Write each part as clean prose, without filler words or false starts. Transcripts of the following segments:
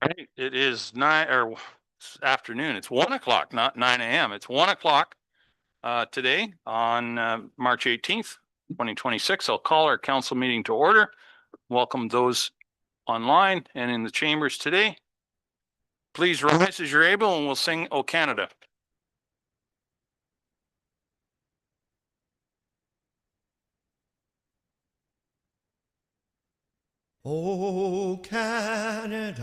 Right. It is afternoon. It's 1 o'clock, not 9 a.m. It's 1 o'clock today on March 18th, 2026. I'll call our council meeting to order. Welcome those online and in the chambers today. Please rise as you're able and we'll sing O Canada. O Canada,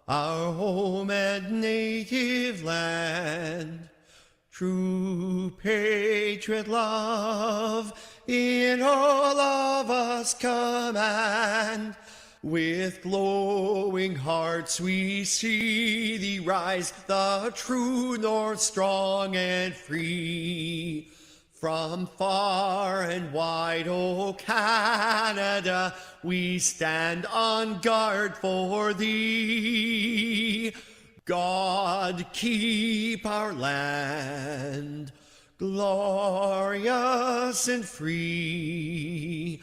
our home and native land, true patriot love in all of us command. With glowing hearts we see thee rise, the true north strong and free. From far and wide, O Canada, we stand on guard for thee. God keep our land glorious and free.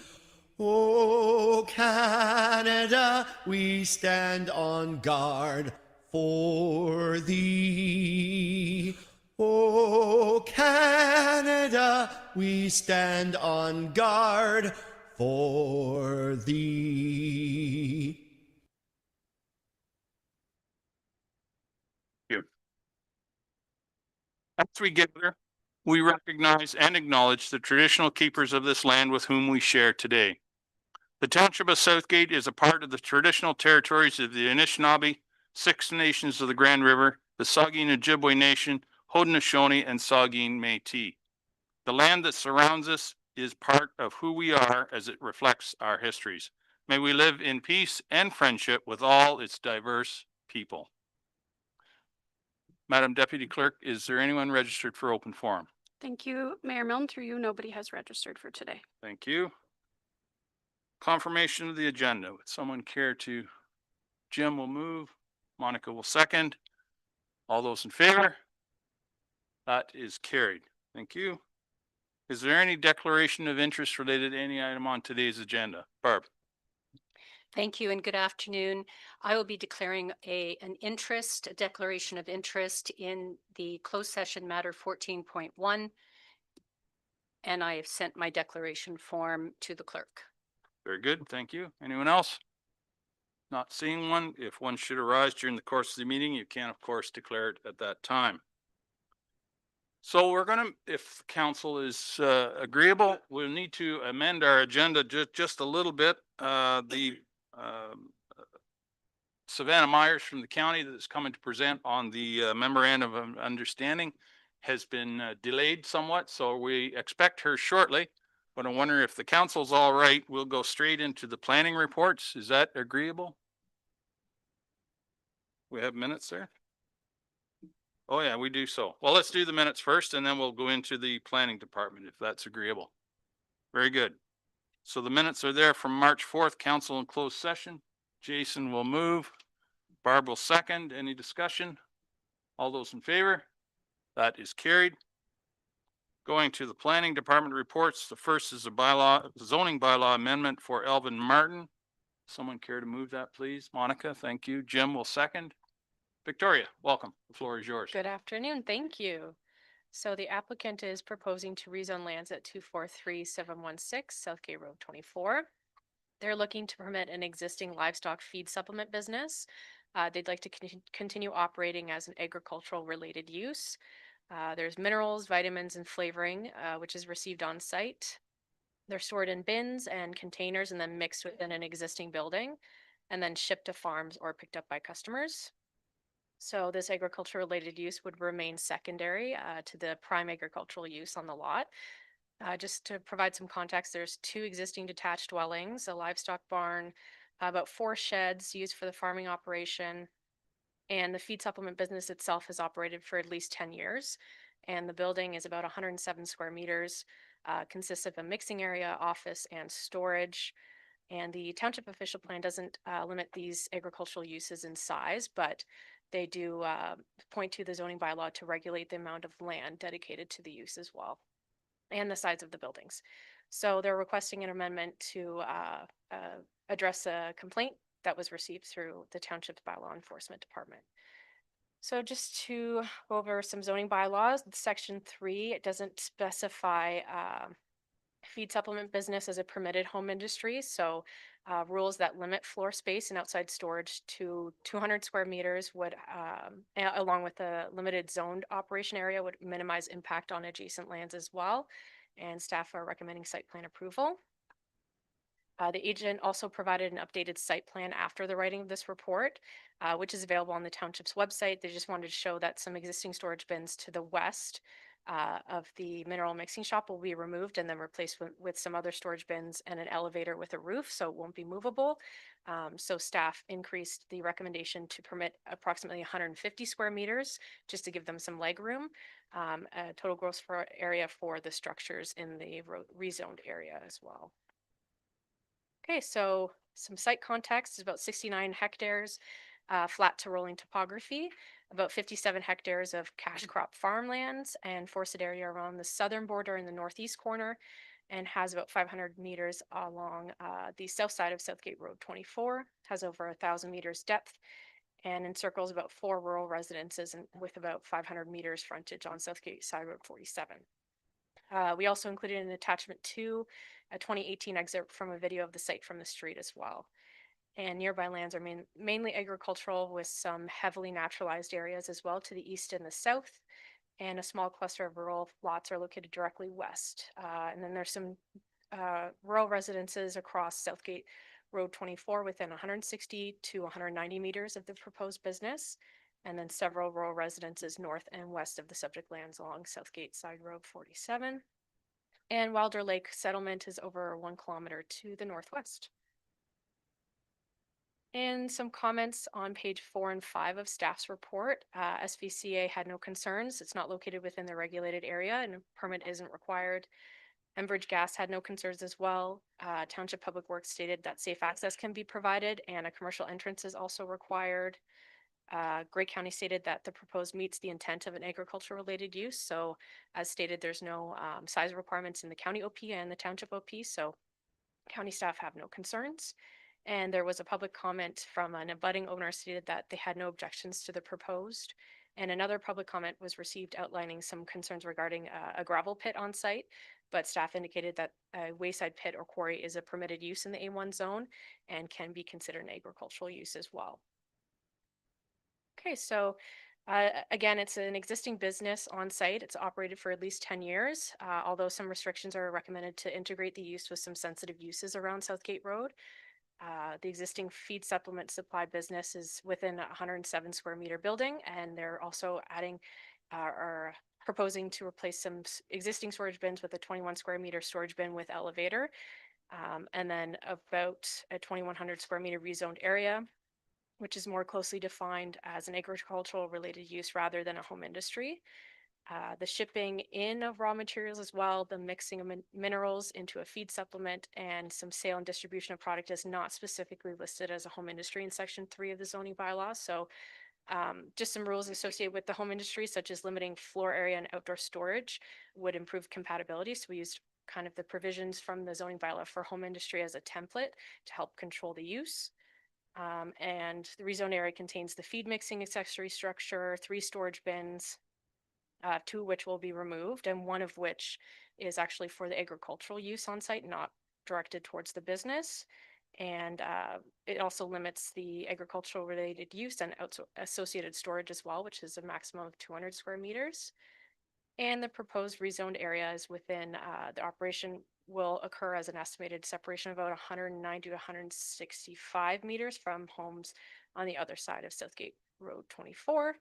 O Canada, we stand on guard for thee. O Canada, we stand on guard for thee. As we gather, we recognize and acknowledge the traditional keepers of this land with whom we share today. The township of Southgate is a part of the traditional territories of the Anishinaabe, Six Nations of the Grand River, the Saugeen Ojibwe Nation, Haudenosaunee, and Saugeen Métis. The land that surrounds us is part of who we are as it reflects our histories. May we live in peace and friendship with all its diverse people. Madam Deputy Clerk, is there anyone registered for open forum? Thank you, Mayor Milne. Through you, nobody has registered for today. Thank you. Confirmation of the agenda. Would someone care to? Jim will move. Monica will second. All those in favor? That is carried. Thank you. Is there any declaration of interest related to any item on today's agenda? Barb. Thank you and good afternoon. I will be declaring a declaration of interest in the closed session matter 14.1. And I have sent my declaration form to the clerk. Very good. Thank you. Anyone else? Not seeing one. If one should arise during the course of the meeting, you can, of course, declare it at that time. So we're going to, if council is agreeable, we'll need to amend our agenda just a little bit. Savannah Myers from the county that is coming to present on the memorandum of understanding has been delayed somewhat, so we expect her shortly. But I wonder if the council's all right, we'll go straight into the planning reports. Is that agreeable? We have minutes there? Oh yeah, we do so. Well, let's do the minutes first and then we'll go into the planning department if that's agreeable. Very good. So the minutes are there from March 4th, council in closed session. Jason will move. Barb will second. Any discussion? All those in favor? That is carried. Going to the planning department reports. The first is a zoning bylaw amendment for Elvin Martin. Someone care to move that, please? Monica, thank you. Jim will second. Victoria, welcome. The floor is yours. Good afternoon. Thank you. So the applicant is proposing to rezone lands at 243716 Southgate Road 24. They're looking to permit an existing livestock feed supplement business. They'd like to continue operating as an agricultural related use. There's minerals, vitamins, and flavoring, which is received on site. They're stored in bins and containers and then mixed within an existing building and then shipped to farms or picked up by customers. So this agriculture related use would remain secondary to the prime agricultural use on the lot. Just to provide some context, there's 2 existing detached dwellings, a livestock barn, about 4 sheds used for the farming operation, and the feed supplement business itself has operated for at least 10 years. And the building is about 107 square meters, consists of a mixing area, office, and storage. And the township official plan doesn't limit these agricultural uses in size, but they do point to the zoning bylaw to regulate the amount of land dedicated to the use as well, and the size of the buildings. So they're requesting an amendment to address a complaint that was received through the township's bylaw enforcement department. So just to go over some zoning bylaws, section 3, it doesn't specify feed supplement business as a permitted home industry. So rules that limit floor space and outside storage to 200 square meters would, along with a limited zoned operation area, would minimize impact on adjacent lands as well. And staff are recommending site plan approval. The agent also provided an updated site plan after the writing of this report, which is available on the township's website. They just wanted to show that some existing storage bins to the west of the mineral mixing shop will be removed and then replaced with some other storage bins and an elevator with a roof, so it won't be movable. So staff increased the recommendation to permit approximately 150 square meters, just to give them some leg room, a total gross floor area for the structures in the rezoned area as well. Okay, so some site context is about 69 hectares, flat to rolling topography, about 57 hectares of cash crop farmlands and forested area around the southern border in the northeast corner, and has about 500 meters along the south side of Southgate Road 24, has over 1,000 meters depth, and encircles about 4 rural residences and with about 500 meters frontage on Southgate Side Road 47. We also included in attachment 2 a 2018 excerpt from a video of the site from the street as well. And nearby lands are mainly agricultural, with some heavily naturalized areas as well to the east and the south. And a small cluster of rural lots are located directly west. And then there's some rural residences across Southgate Road 24 within 160 to 190 meters of the proposed business. And then several rural residences north and west of the subject lands along Southgate Side Road 47. And Wilder Lake settlement is over 1 kilometer to the northwest. And some comments on page 4 and 5 of staff's report. SVCA had no concerns. It's not located within the regulated area and a permit isn't required. Enbridge Gas had no concerns as well. Township Public Works stated that safe access can be provided and a commercial entrance is also required. Gray County stated that the proposed meets the intent of an agriculture related use. So as stated, there's no size requirements in the county OP and the township OP. So county staff have no concerns. And there was a public comment from an abutting owner stated that they had no objections to the proposed. And another public comment was received outlining some concerns regarding a gravel pit on site, but staff indicated that a wayside pit or quarry is a permitted use in the A1 zone and can be considered an agricultural use as well. Okay, so again, it's an existing business on site. It's operated for at least 10 years, although some restrictions are recommended to integrate the use with some sensitive uses around Southgate Road. The existing feed supplement supply business is within a 107 square meter building, and they're also adding or proposing to replace some existing storage bins with a 21 square meter storage bin with elevator, and then about a 2,100 square meter rezoned area, which is more closely defined as an agricultural related use rather than a home industry. The shipping in of raw materials as well, the mixing of minerals into a feed supplement, and some sale and distribution of product is not specifically listed as a home industry in section 3 of the zoning bylaw. So just some rules associated with the home industry, such as limiting floor area and outdoor storage, would improve compatibility. So we used kind of the provisions from the zoning bylaw for home industry as a template to help control the use. And the rezone area contains the feed mixing accessory structure, 3 storage bins, 2 of which will be removed, and 1 of which is actually for the agricultural use on site, not directed towards the business. And it also limits the agricultural related use and associated storage as well, which is a maximum of 200 square meters. And the proposed rezoned area is within the operation will occur as an estimated separation of about 190 to 165 meters from homes on the other side of Southgate Road 24.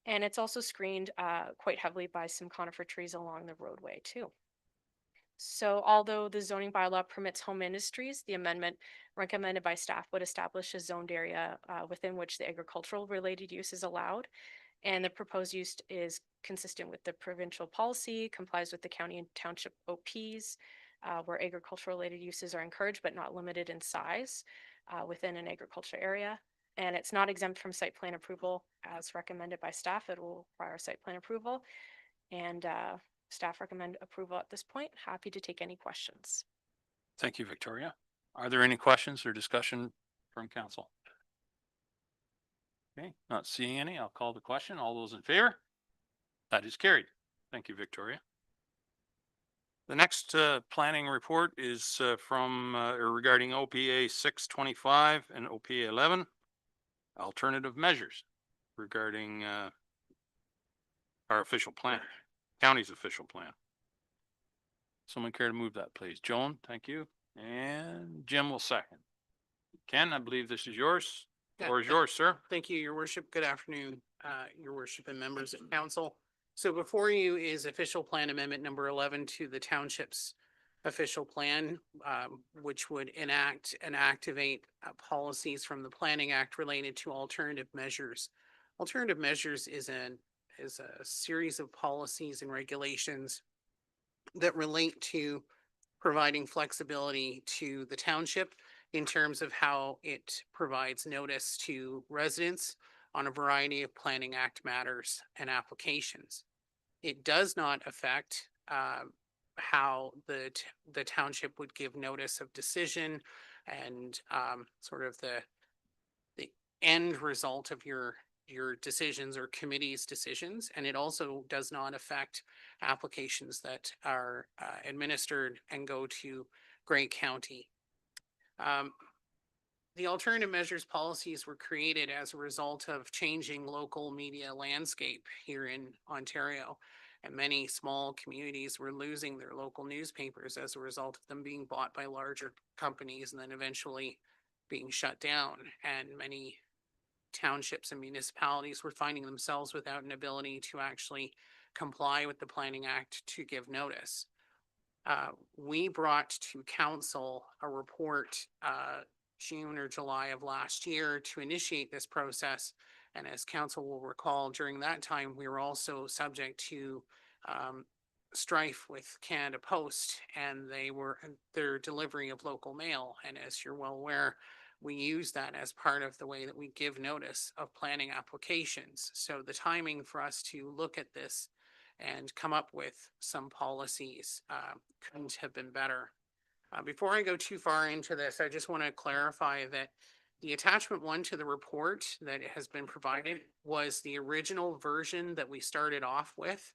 And it's also screened quite heavily by some conifer trees along the roadway too. So although the zoning bylaw permits home industries, the amendment recommended by staff would establish a zoned area within which the agricultural related use is allowed. And the proposed use is consistent with the provincial policy, complies with the county and township OPs, where agricultural related uses are encouraged but not limited in size within an agriculture area. And it's not exempt from site plan approval as recommended by staff. It will require site plan approval. And staff recommend approval at this point. Happy to take any questions. Thank you, Victoria. Are there any questions or discussion from council? Okay, not seeing any. I'll call the question. All those in favor? That is carried. Thank you, Victoria. The next planning report is from or regarding OPA 625 and OPA 11, alternative measures regarding our official plan, county's official plan. Someone care to move that, please? Joan, thank you. And Jim will second. Ken, I believe this is yours. Yeah, Or is yours, sir? Thank you, your worship. Good afternoon, your worship and members of council. So before you is official plan amendment number 11 to the township's official plan, which would enact and activate policies from the Planning Act related to alternative measures. Alternative measures is a series of policies and regulations that relate to providing flexibility to the township in terms of how it provides notice to residents on a variety of Planning Act matters and applications. It does not affect how the township would give notice of decision and sort of the end result of your decisions or committee's decisions. And it also does not affect applications that are administered and go to Grey County. The alternative measures policies were created as a result of changing local media landscape here in Ontario. And many small communities were losing their local newspapers as a result of them being bought by larger companies and then eventually being shut down. And many townships and municipalities were finding themselves without an ability to actually comply with the Planning Act to give notice. We brought to council a report June or July of last year to initiate this process. And as council will recall, during that time, we were also subject to strife with Canada Post and their delivery of local mail. And as you're well aware, we use that as part of the way that we give notice of planning applications. So the timing for us to look at this and come up with some policies couldn't have been better. Before I go too far into this, I just want to clarify that the attachment 1 to the report that has been provided was the original version that we started off with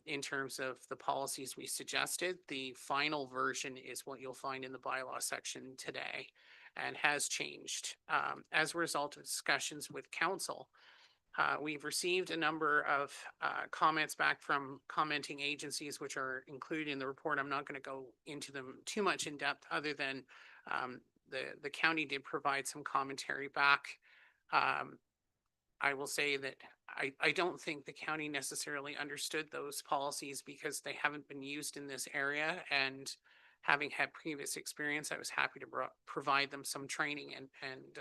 in terms of the policies we suggested. The final version is what you'll find in the bylaw section today and has changed as a result of discussions with council. We've received a number of comments back from commenting agencies, which are included in the report. I'm not going to go into them too much in depth other than the county did provide some commentary back. I will say that I don't think the county necessarily understood those policies because they haven't been used in this area, and having had previous experience, I was happy to provide them some training and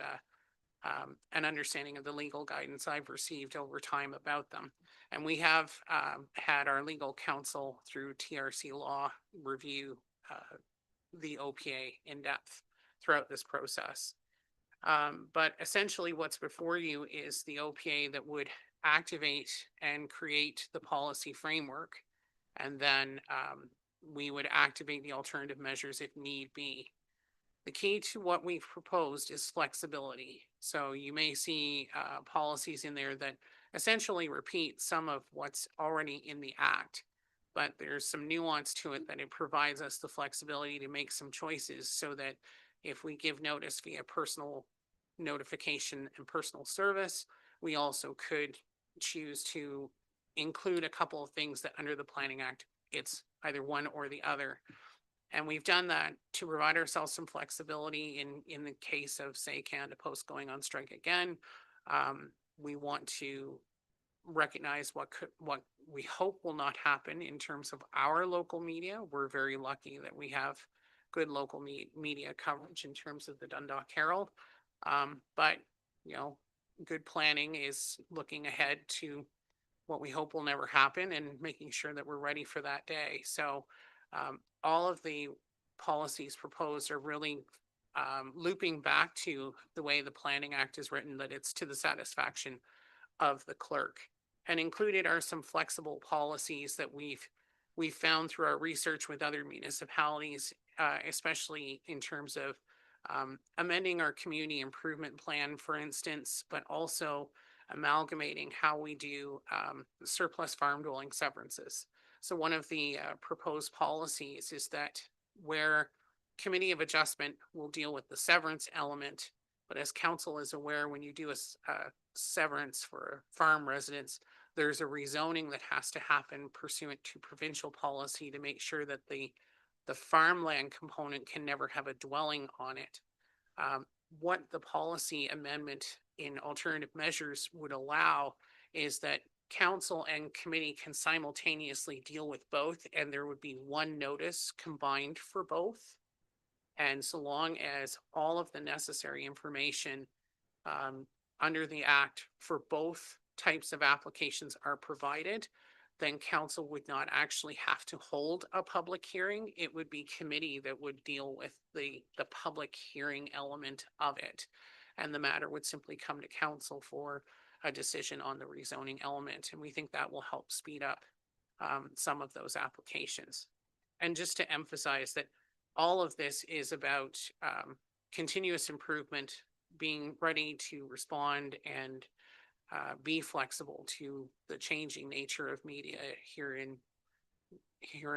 an understanding of the legal guidance I've received over time about them. And we have had our legal counsel through TRC Law review the OPA in depth throughout this process. But essentially what's before you is the OPA that would activate and create the policy framework. And then we would activate the alternative measures if need be. The key to what we've proposed is flexibility. So you may see policies in there that essentially repeat some of what's already in the act, but there's some nuance to it that it provides us the flexibility to make some choices so that if we give notice via personal notification and personal service, we also could choose to include a couple of things that under the Planning Act, it's either one or the other. And we've done that to provide ourselves some flexibility in the case of, say, Canada Post going on strike again. We want to recognize what we hope will not happen in terms of our local media. We're very lucky that we have good local media coverage in terms of the Dundalk Herald. But, you know, good planning is looking ahead to what we hope will never happen and making sure that we're ready for that day. So all of the policies proposed are really looping back to the way the Planning Act is written, that it's to the satisfaction of the clerk. And included are some flexible policies that we've found through our research with other municipalities, especially in terms of amending our community improvement plan, for instance, but also amalgamating how we do surplus farm dwelling severances. So one of the proposed policies is that where committee of adjustment will deal with the severance element, but as council is aware, when you do a severance for farm residents, there's a rezoning that has to happen pursuant to provincial policy to make sure that the farmland component can never have a dwelling on it. What the policy amendment in alternative measures would allow is that council and committee can simultaneously deal with both, and there would be one notice combined for both. And so long as all of the necessary information under the act for both types of applications are provided, then council would not actually have to hold a public hearing. It would be committee that would deal with the public hearing element of it. And the matter would simply come to council for a decision on the rezoning element. And we think that will help speed up some of those applications. And just to emphasize that all of this is about continuous improvement, being ready to respond and be flexible to the changing nature of media here in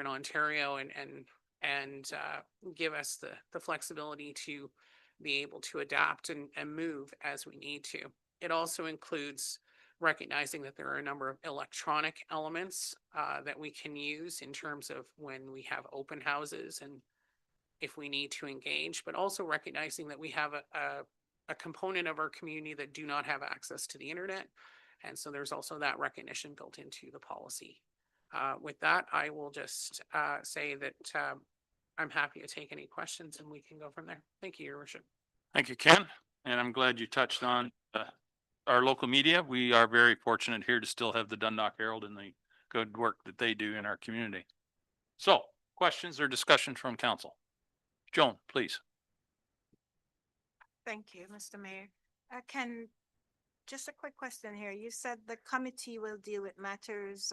Ontario, and give us the flexibility to be able to adapt and move as we need to. It also includes recognizing that there are a number of electronic elements that we can use in terms of when we have open houses and if we need to engage, but also recognizing that we have a component of our community that do not have access to the internet. And so there's also that recognition built into the policy. With that, I will just say that I'm happy to take any questions and we can go from there. Thank you, Your Worship. Thank you, Ken. And I'm glad you touched on our local media. We are very fortunate here to still have the Dundalk Herald and the good work that they do in our community. So, questions or discussion from council? Joan, please. Thank you, Mr. Mayor. Ken, just a quick question here. You said the committee will deal with matters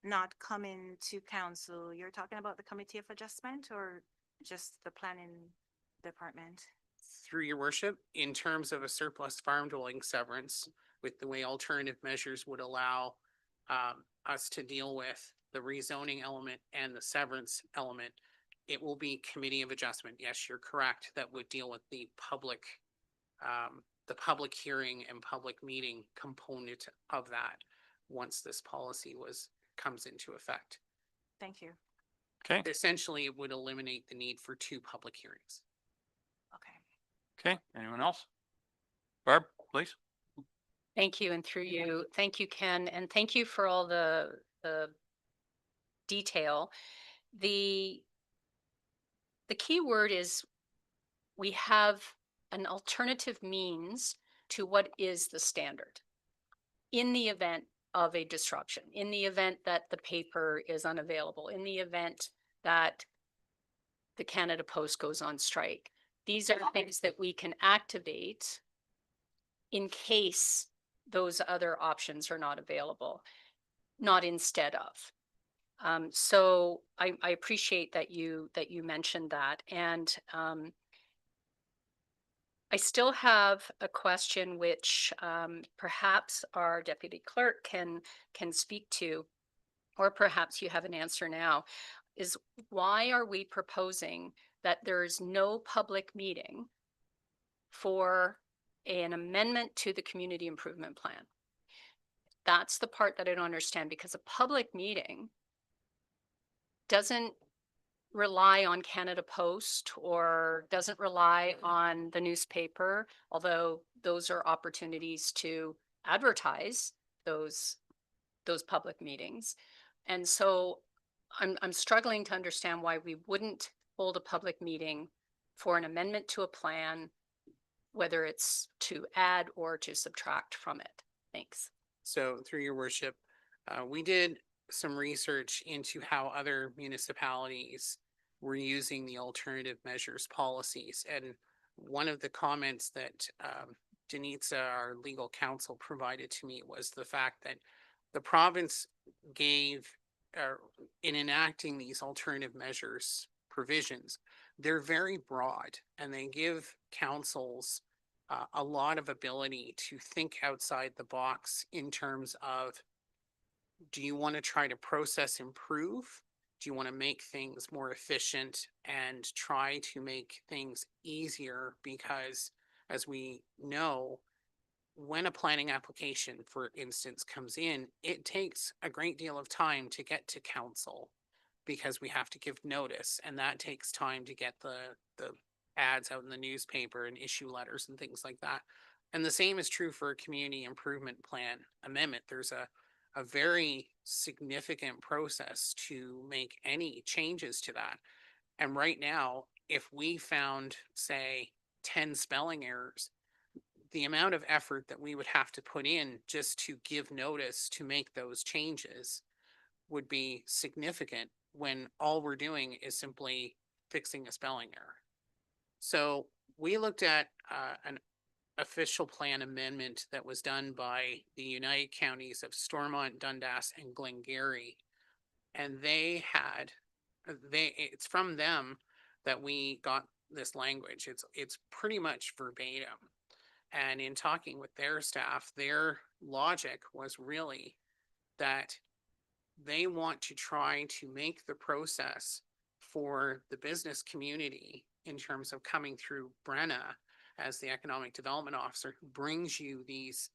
not coming to council. You're talking about the Committee of Adjustment or just the planning department? Through Your Worship, in terms of a surplus farm dwelling severance, with the way alternative measures would allow us to deal with the rezoning element and the severance element, it will be Committee of Adjustment. Yes, you're correct. That would deal with the public hearing and public meeting component of that once this policy comes into effect. Thank you. Okay. Essentially, it would eliminate the need for 2 public hearings. Okay. Okay. Anyone else? Barb, please. Thank you, and through you, thank you, Ken, and thank you for all the detail. The key word is we have an alternative means to what is the standard in the event of a disruption, in the event that the paper is unavailable, in the event that the Canada Post goes on strike. These are things that we can activate in case those other options are not available, not instead of. So I appreciate that you mentioned that. And I still have a question which perhaps our deputy clerk can speak to, or perhaps you have an answer now, is why are we proposing that there is no public meeting for an amendment to the community improvement plan? That's the part that I don't understand, because a public meeting doesn't rely on Canada Post or doesn't rely on the newspaper, although those are opportunities to advertise those public meetings. And so I'm struggling to understand why we wouldn't hold a public meeting for an amendment to a plan, whether it's to add or to subtract from it. Thanks. So through Your Worship, we did some research into how other municipalities were using the alternative measures policies. And one of the comments that Denitza, our legal counsel, provided to me was the fact that the province gave, in enacting these alternative measures provisions, they're very broad and they give councils a lot of ability to think outside the box in terms of, do you want to try to process improve? Do you want to make things more efficient and try to make things easier? Because as we know, when a planning application, for instance, comes in, it takes a great deal of time to get to council because we have to give notice, and that takes time to get the ads out in the newspaper and issue letters and things like that. And the same is true for a community improvement plan amendment. There's a very significant process to make any changes to that. And right now, if we found, say, 10 spelling errors, the amount of effort that we would have to put in just to give notice to make those changes would be significant when all we're doing is simply fixing a spelling error. So we looked at an official plan amendment that was done by the United Counties of Stormont, Dundas, and Glengarry. And it's from them that we got this language. It's pretty much verbatim. And in talking with their staff, their logic was really that they want to try to make the process for the business community in terms of coming through Brenna as the economic development officer who brings you these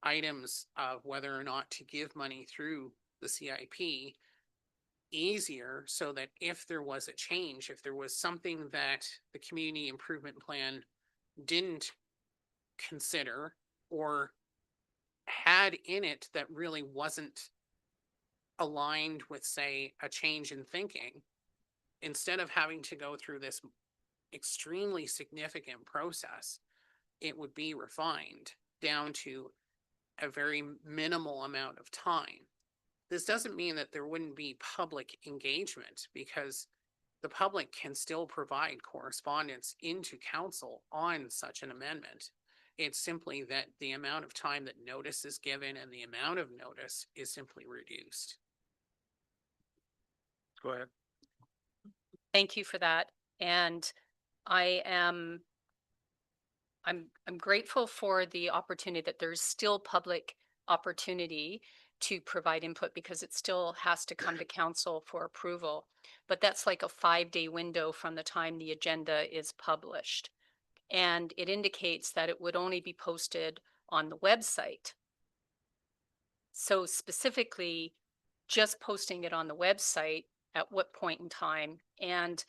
items of whether or not to give money through the CIP easier, so that if there was a change, if there was something that the community improvement plan didn't consider or had in it that really wasn't aligned with, say, a change in thinking, instead of having to go through this extremely significant process, it would be refined down to a very minimal amount of time. This doesn't mean that there wouldn't be public engagement, because the public can still provide correspondence into council on such an amendment. It's simply that the amount of time that notice is given and the amount of notice is simply reduced. Go ahead. Thank you for that. And I'm grateful for the opportunity that there's still public opportunity to provide input, because it still has to come to council for approval. But that's like a 5-day window from the time the agenda is published. And it indicates that it would only be posted on the website. So specifically, just posting it on the website at what point in time, and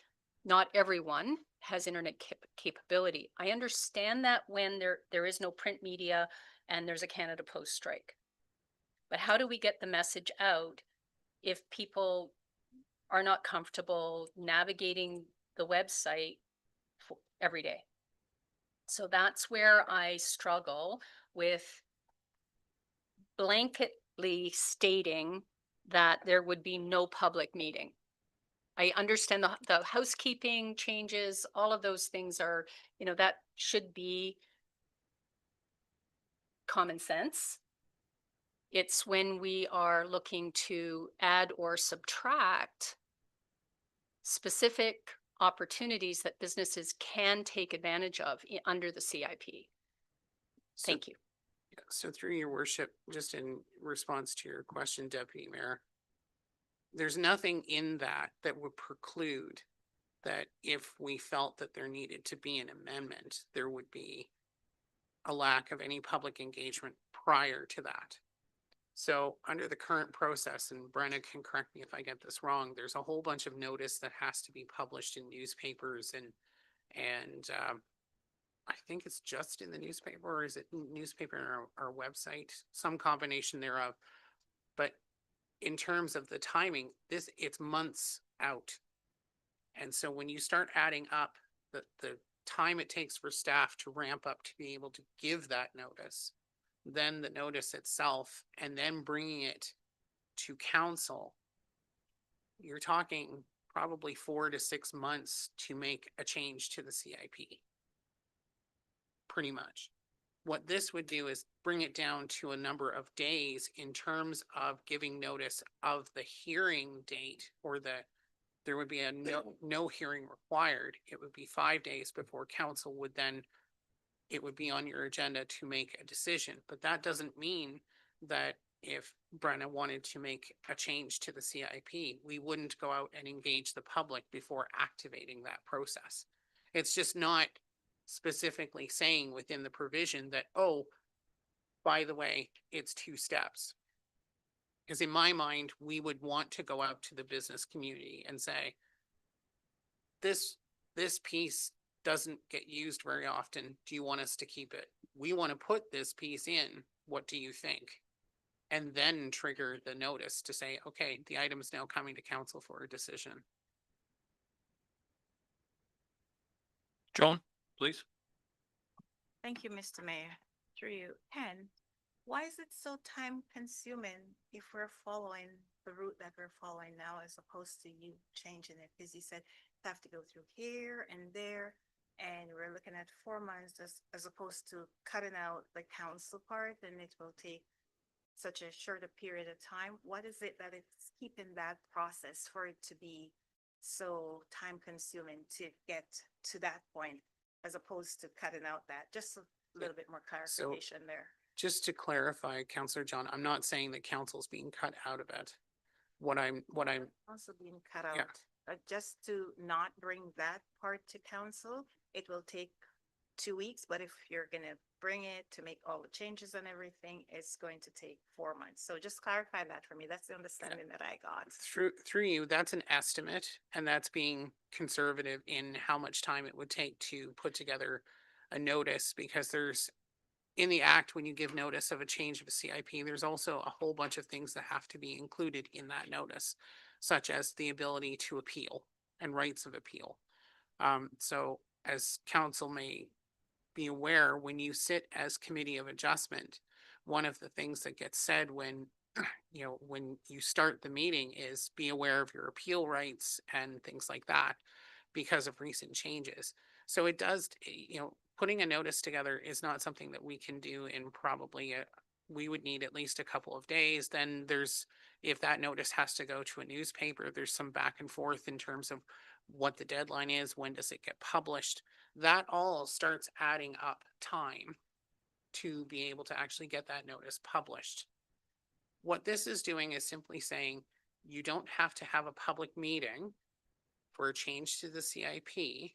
not everyone has internet capability. I understand that when there is no print media and there's a Canada Post strike. But how do we get the message out if people are not comfortable navigating the website every day? So that's where I struggle with blanketly stating that there would be no public meeting. I understand the housekeeping changes, all of those things are, that should be common sense. It's when we are looking to add or subtract specific opportunities that businesses can take advantage of under the CIP. Thank you. So through your worship, just in response to your question, Deputy Mayor, there's nothing in that that would preclude that if we felt that there needed to be an amendment, there would be a lack of any public engagement prior to that. So under the current process, and Brenna can correct me if I get this wrong, there's a whole bunch of notice that has to be published in newspapers, and I think it's just in the newspaper, or is it newspaper and our website, some combination thereof. But in terms of the timing, it's months out. And so when you start adding up the time it takes for staff to ramp up to be able to give that notice, then the notice itself, and then bringing it to council, you're talking probably 4 to 6 months to make a change to the CIP. Pretty much. What this would do is bring it down to a number of days in terms of giving notice of the hearing date or the there would be a no hearing required. It would be 5 days before council would then, it would be on your agenda to make a decision. But that doesn't mean that if Brenna wanted to make a change to the CIP, we wouldn't go out and engage the public before activating that process. It's just not specifically saying within the provision that, oh, by the way, it's 2 steps. Because in my mind, we would want to go out to the business community and say, this piece doesn't get used very often. Do you want us to keep it? We want to put this piece in. What do you think? And then trigger the notice to say, okay, the item is now coming to council for a decision. Joan, please. Thank you, Mr. Mayor. Through you. Ken, why is it so time consuming if we're following the route that we're following now as opposed to you changing it? Because you said you have to go through here and there, and we're looking at 4 months as opposed to cutting out the council part, and it will take such a shorter period of time. What is it that it's keeping that process for it to be so time consuming to get to that point as opposed to cutting out that? Just a little bit more clarification there. Just to clarify, Councillor John, I'm not saying that council's being cut out of it. What I'm Also being cut out. Yeah. Just to not bring that part to council, it will take 2 weeks, but if you're gonna bring it to make all the changes and everything, it's going to take 4 months. So just clarify that for me. That's the understanding that I got. through you, that's an estimate, and that's being conservative in how much time it would take to put together a notice, because there's, in the act, when you give notice of a change of a CIP, there's also a whole bunch of things that have to be included in that notice, such as the ability to appeal and rights of appeal. So as council may be aware, when you sit as committee of adjustment, one of the things that gets said when when you start the meeting is be aware of your appeal rights and things like that because of recent changes. So it does, putting a notice together is not something that we can do in probably we would need at least a couple of days. Then if that notice has to go to a newspaper, there's some back and forth in terms of what the deadline is, when does it get published. That all starts adding up time to be able to actually get that notice published. What this is doing is simply saying you don't have to have a public meeting for a change to the CIP,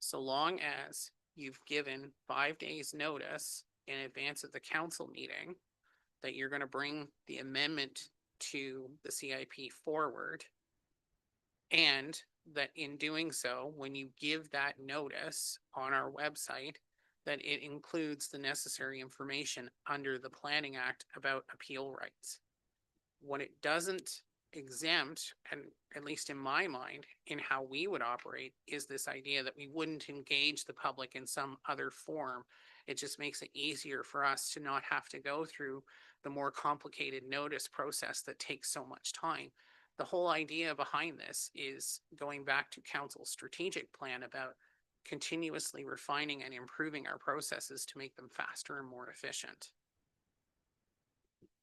so long as you've given 5 days notice in advance of the council meeting that you're going to bring the amendment to the CIP forward. And that in doing so, when you give that notice on our website, that it includes the necessary information under the Planning Act about appeal rights. What it doesn't exempt, and at least in my mind, in how we would operate, is this idea that we wouldn't engage the public in some other form. It just makes it easier for us to not have to go through the more complicated notice process that takes so much time. The whole idea behind this is going back to council's strategic plan about continuously refining and improving our processes to make them faster and more efficient.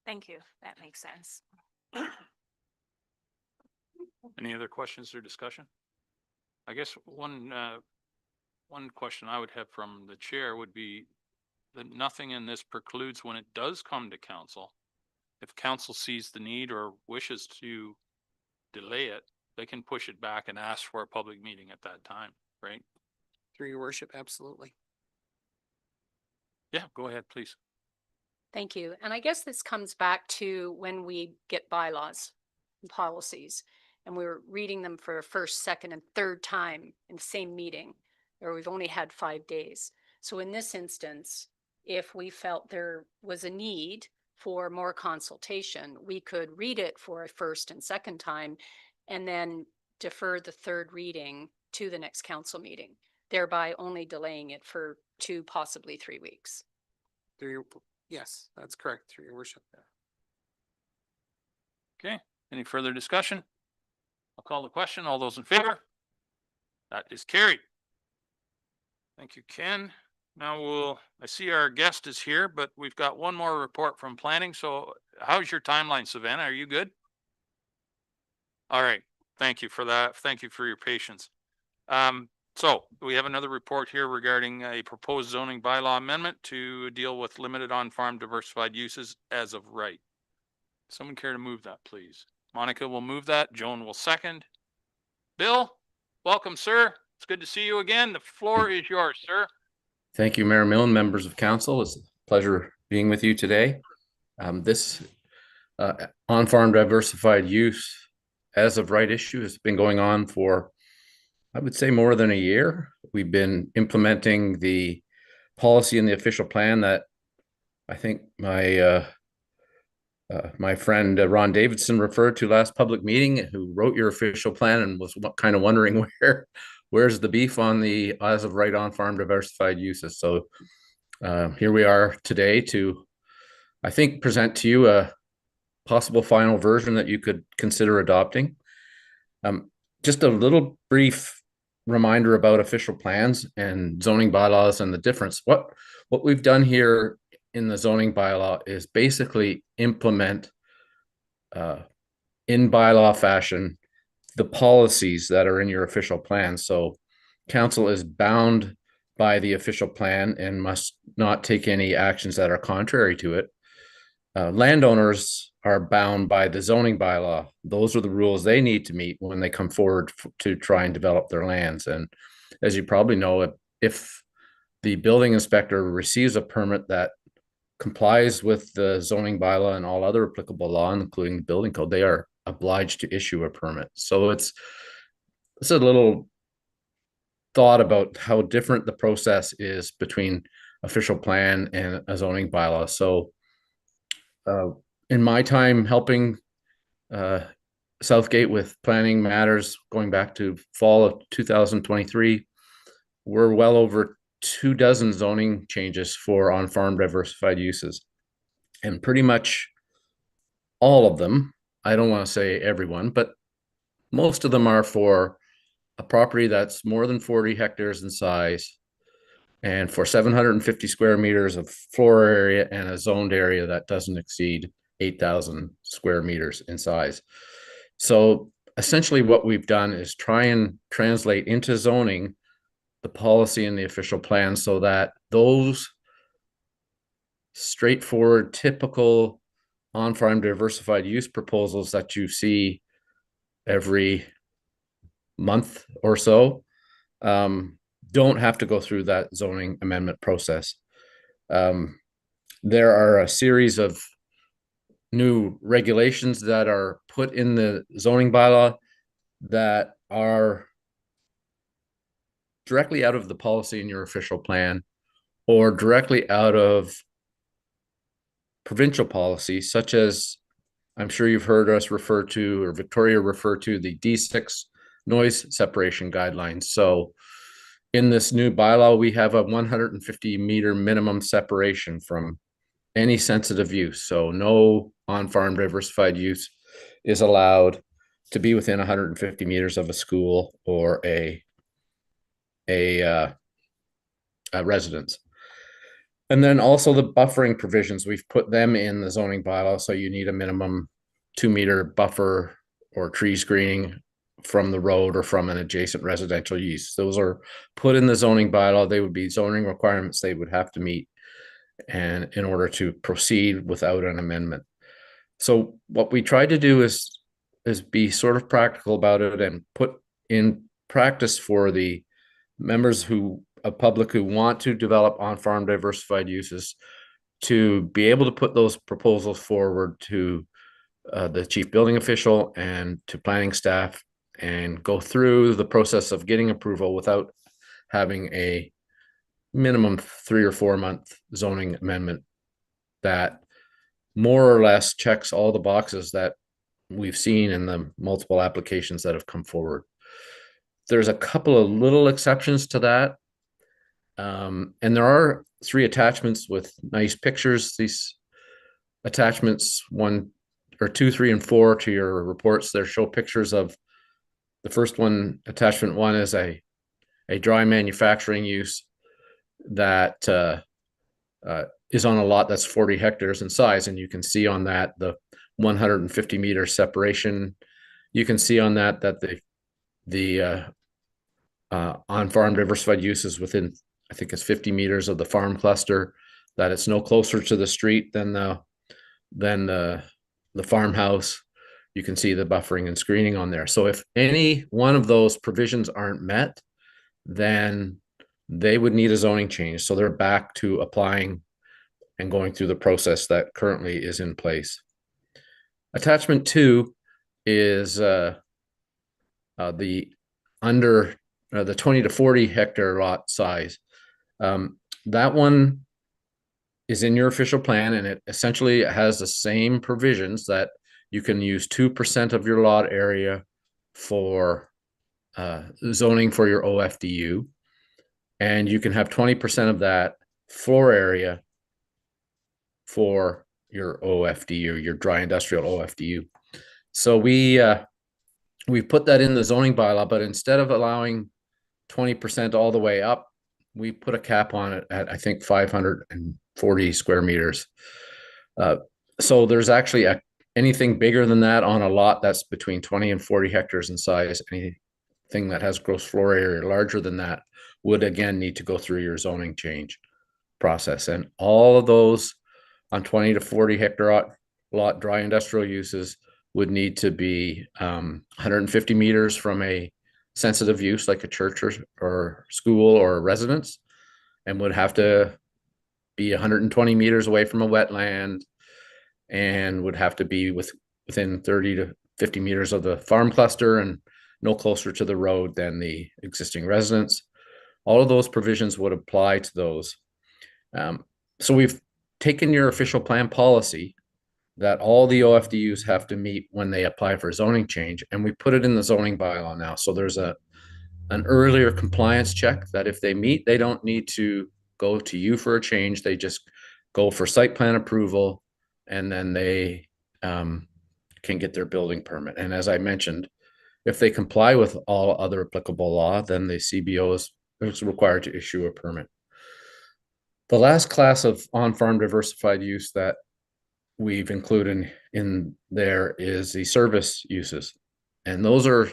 Thank you. That makes sense. Any other questions or discussion? I guess one question I would have from the chair would be that nothing in this precludes when it does come to council. If council sees the need or wishes to delay it, they can push it back and ask for a public meeting at that time, right? Through your worship, absolutely. Yeah, go ahead, please. Thank you. And I guess this comes back to when we get bylaws and policies and we're reading them for a first, second, and third time in the same meeting, or we've only had 5 days. So in this instance, if we felt there was a need for more consultation, we could read it for a first and second time and then defer the third reading to the next council meeting, thereby only delaying it for 2, possibly 3 weeks. Yes, that's correct, through your worship. Okay, any further discussion? I'll call the question. All those in favor? That is carried. Thank you, Ken. Now I see our guest is here, but we've got one more report from planning. So how's your timeline, Savannah? Are you good? All right. Thank you for that. Thank you for your patience. So we have another report here regarding a proposed zoning bylaw amendment to deal with limited on-farm diversified uses as of right. Someone care to move that, please? Monica will move that. Joan will second. Bill, welcome, sir. It's good to see you again. The floor is yours, sir. Thank you, Mayor Millen, members of council. It's a pleasure being with you today. This on-farm diversified use as of right issue has been going on for, I would say, more than a year. We've been implementing the policy in the official plan that I think my friend Ron Davidson referred to last public meeting, who wrote your official plan and was kind of wondering where's the beef on the as of right on farm diversified uses. So here we are today to, I think, present to you a possible final version that you could consider adopting. Just a little brief reminder about official plans and zoning bylaws and the difference. What we've done here in the zoning bylaw is basically implement in bylaw fashion the policies that are in your official plan. So council is bound by the official plan and must not take any actions that are contrary to it. Landowners are bound by the zoning bylaw. Those are the rules they need to meet when they come forward to try and develop their lands. And as you probably know, if the building inspector receives a permit that complies with the zoning bylaw and all other applicable law, including the building code, they are obliged to issue a permit. So it's a little thought about how different the process is between official plan and a zoning bylaw. So in my time helping Southgate with planning matters going back to fall of 2023, we're well over 24 zoning changes for on-farm diversified uses. And pretty much all of them, I don't want to say everyone, but most of them are for a property that's more than 40 hectares in size and for 750 square meters of floor area and a zoned area that doesn't exceed 8,000 square meters in size. So essentially what we've done is try and translate into zoning the policy in the official plan so that those straightforward, typical on-farm diversified use proposals that you see every month or so don't have to go through that zoning amendment process. There are a series of new regulations that are put in the zoning bylaw that are directly out of the policy in your official plan or directly out of provincial policy, such as I'm sure you've heard us refer to, or Victoria refer to, the D6 noise separation guidelines. So in this new bylaw, we have a 150 meter minimum separation from any sensitive use. So no on-farm diversified use is allowed to be within 150 meters of a school or a residence. And then also the buffering provisions, we've put them in the zoning bylaw. So you need a minimum 2 meter buffer or tree screening from the road or from an adjacent residential use. Those are put in the zoning bylaw. They would be zoning requirements they would have to meet and in order to proceed without an amendment. So what we try to do is be sort of practical about it and put in practice for the members of public who want to develop on-farm diversified uses to be able to put those proposals forward to the chief building official and to planning staff and go through the process of getting approval without having a minimum 3 or 4 month zoning amendment that more or less checks all the boxes that we've seen in the multiple applications that have come forward. There's a couple of little exceptions to that. And there are 3 attachments with nice pictures. These attachments 1 or 2, 3, and 4 to your reports, there show pictures of the first one. Attachment 1 is a dry manufacturing use that is on a lot that's 40 hectares in size. And you can see on that the 150 meter separation. you can see on that the on-farm diversified uses within, I think it's 50 meters of the farm cluster, that it's no closer to the street than the farmhouse. You can see the buffering and screening on there. So if any one of those provisions aren't met, then they would need a zoning change. So they're back to applying and going through the process that currently is in place. Attachment 2 is the under the 20 to 40 hectare lot size. That one is in your official plan, and it essentially has the same provisions that you can use 2% of your lot area for zoning for your OFDU, and you can have 20% of that floor area for your OFDU, your dry industrial OFDU. So we put that in the zoning bylaw, but instead of allowing 20% all the way up, we put a cap on it at, I think, 540 square meters. So there's actually anything bigger than that on a lot that's between 20 and 40 hectares in size, anything that has gross floor area larger than that would again need to go through your zoning change process. And all of those on 20 to 40 hectare lot dry industrial uses would need to be 150 meters from a sensitive use like a church or school or a residence, and would have to be 120 meters away from a wetland, and would have to be within 30 to 50 meters of the farm cluster and no closer to the road than the existing residence. All of those provisions would apply to those. So we've taken your official plan policy that all the OFDUs have to meet when they apply for zoning change, and we put it in the zoning bylaw now. So there's an earlier compliance check that if they meet, they don't need to go to you for a change. They just go for site plan approval, and then they can get their building permit. And as I mentioned, if they comply with all other applicable law, then the CBO is required to issue a permit. The last class of on-farm diversified use that we've included in there is the service uses. And those are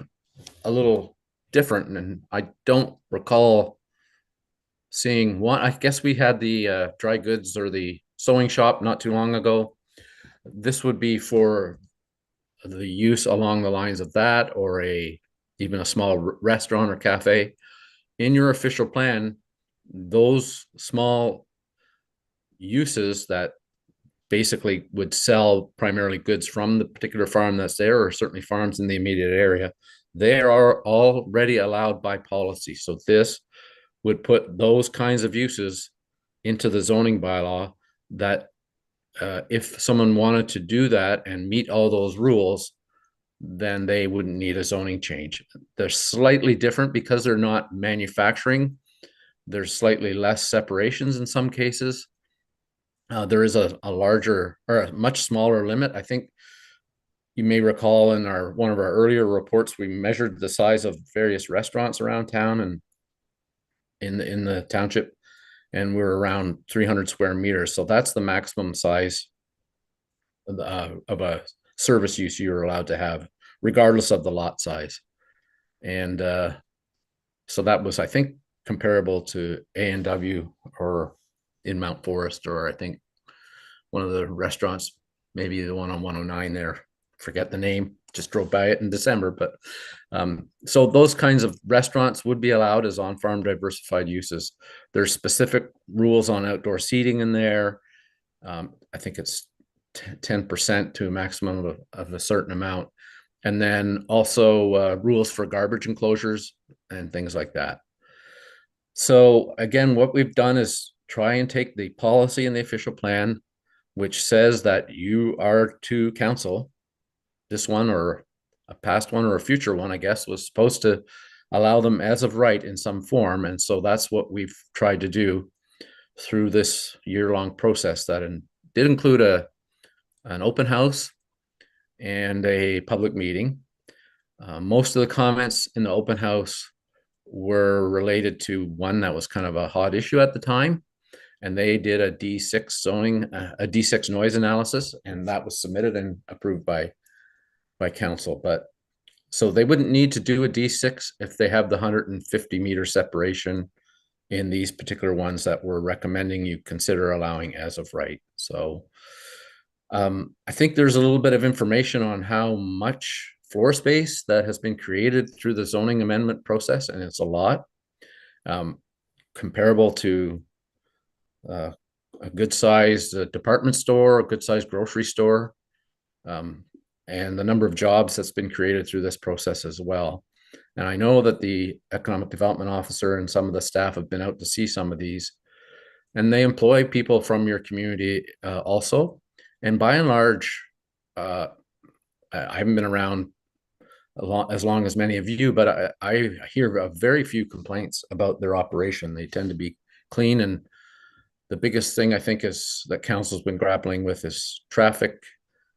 a little different. And I don't recall seeing one. I guess we had the dry goods or the sewing shop not too long ago. This would be for the use along the lines of that, or even a small restaurant or cafe. In your official plan, those small uses that basically would sell primarily goods from the particular farm that's there, or certainly farms in the immediate area, they are already allowed by policy. So this would put those kinds of uses into the zoning bylaw that if someone wanted to do that and meet all those rules, then they wouldn't need a zoning change. They're slightly different because they're not manufacturing. There's slightly less separations in some cases. There is a larger or a much smaller limit. I think you may recall in one of our earlier reports, we measured the size of various restaurants around town and in the township, and we're around 300 square meters. So that's the maximum size of a service use you're allowed to have, regardless of the lot size. And so that was, I think, comparable to A&W or in Mount Forest, or I think one of the restaurants, maybe the one on 109 there, forget the name, just drove by it in December. But so those kinds of restaurants would be allowed as on-farm diversified uses. There's specific rules on outdoor seating in there. I think it's 10% to a maximum of a certain amount. And then also rules for garbage enclosures and things like that. So again, what we've done is try and take the policy and the official plan, which says that you are to council, this one or a past one or a future one, I guess, was supposed to allow them as of right in some form. And so that's what we've tried to do through this year-long process that did include an open house and a public meeting. Most of the comments in the open house were related to one that was kind of a hot issue at the time. And they did a D6 zoning, a D6 noise analysis, and that was submitted and approved by council. But So they wouldn't need to do a D6 if they have the 150-meter separation in these particular ones that we're recommending you consider allowing as of right. So I think there's a little bit of information on how much floor space that has been created through the zoning amendment process, and it's a lot. Comparable to a good sized department store, a good sized grocery store, and the number of jobs that's been created through this process as well. And I know that the economic development officer and some of the staff have been out to see some of these, and they employ people from your community also. And by and large, I haven't been around as long as many of you, but I hear of very few complaints about their operation. They tend to be clean, and the biggest thing I think is that council's been grappling with is traffic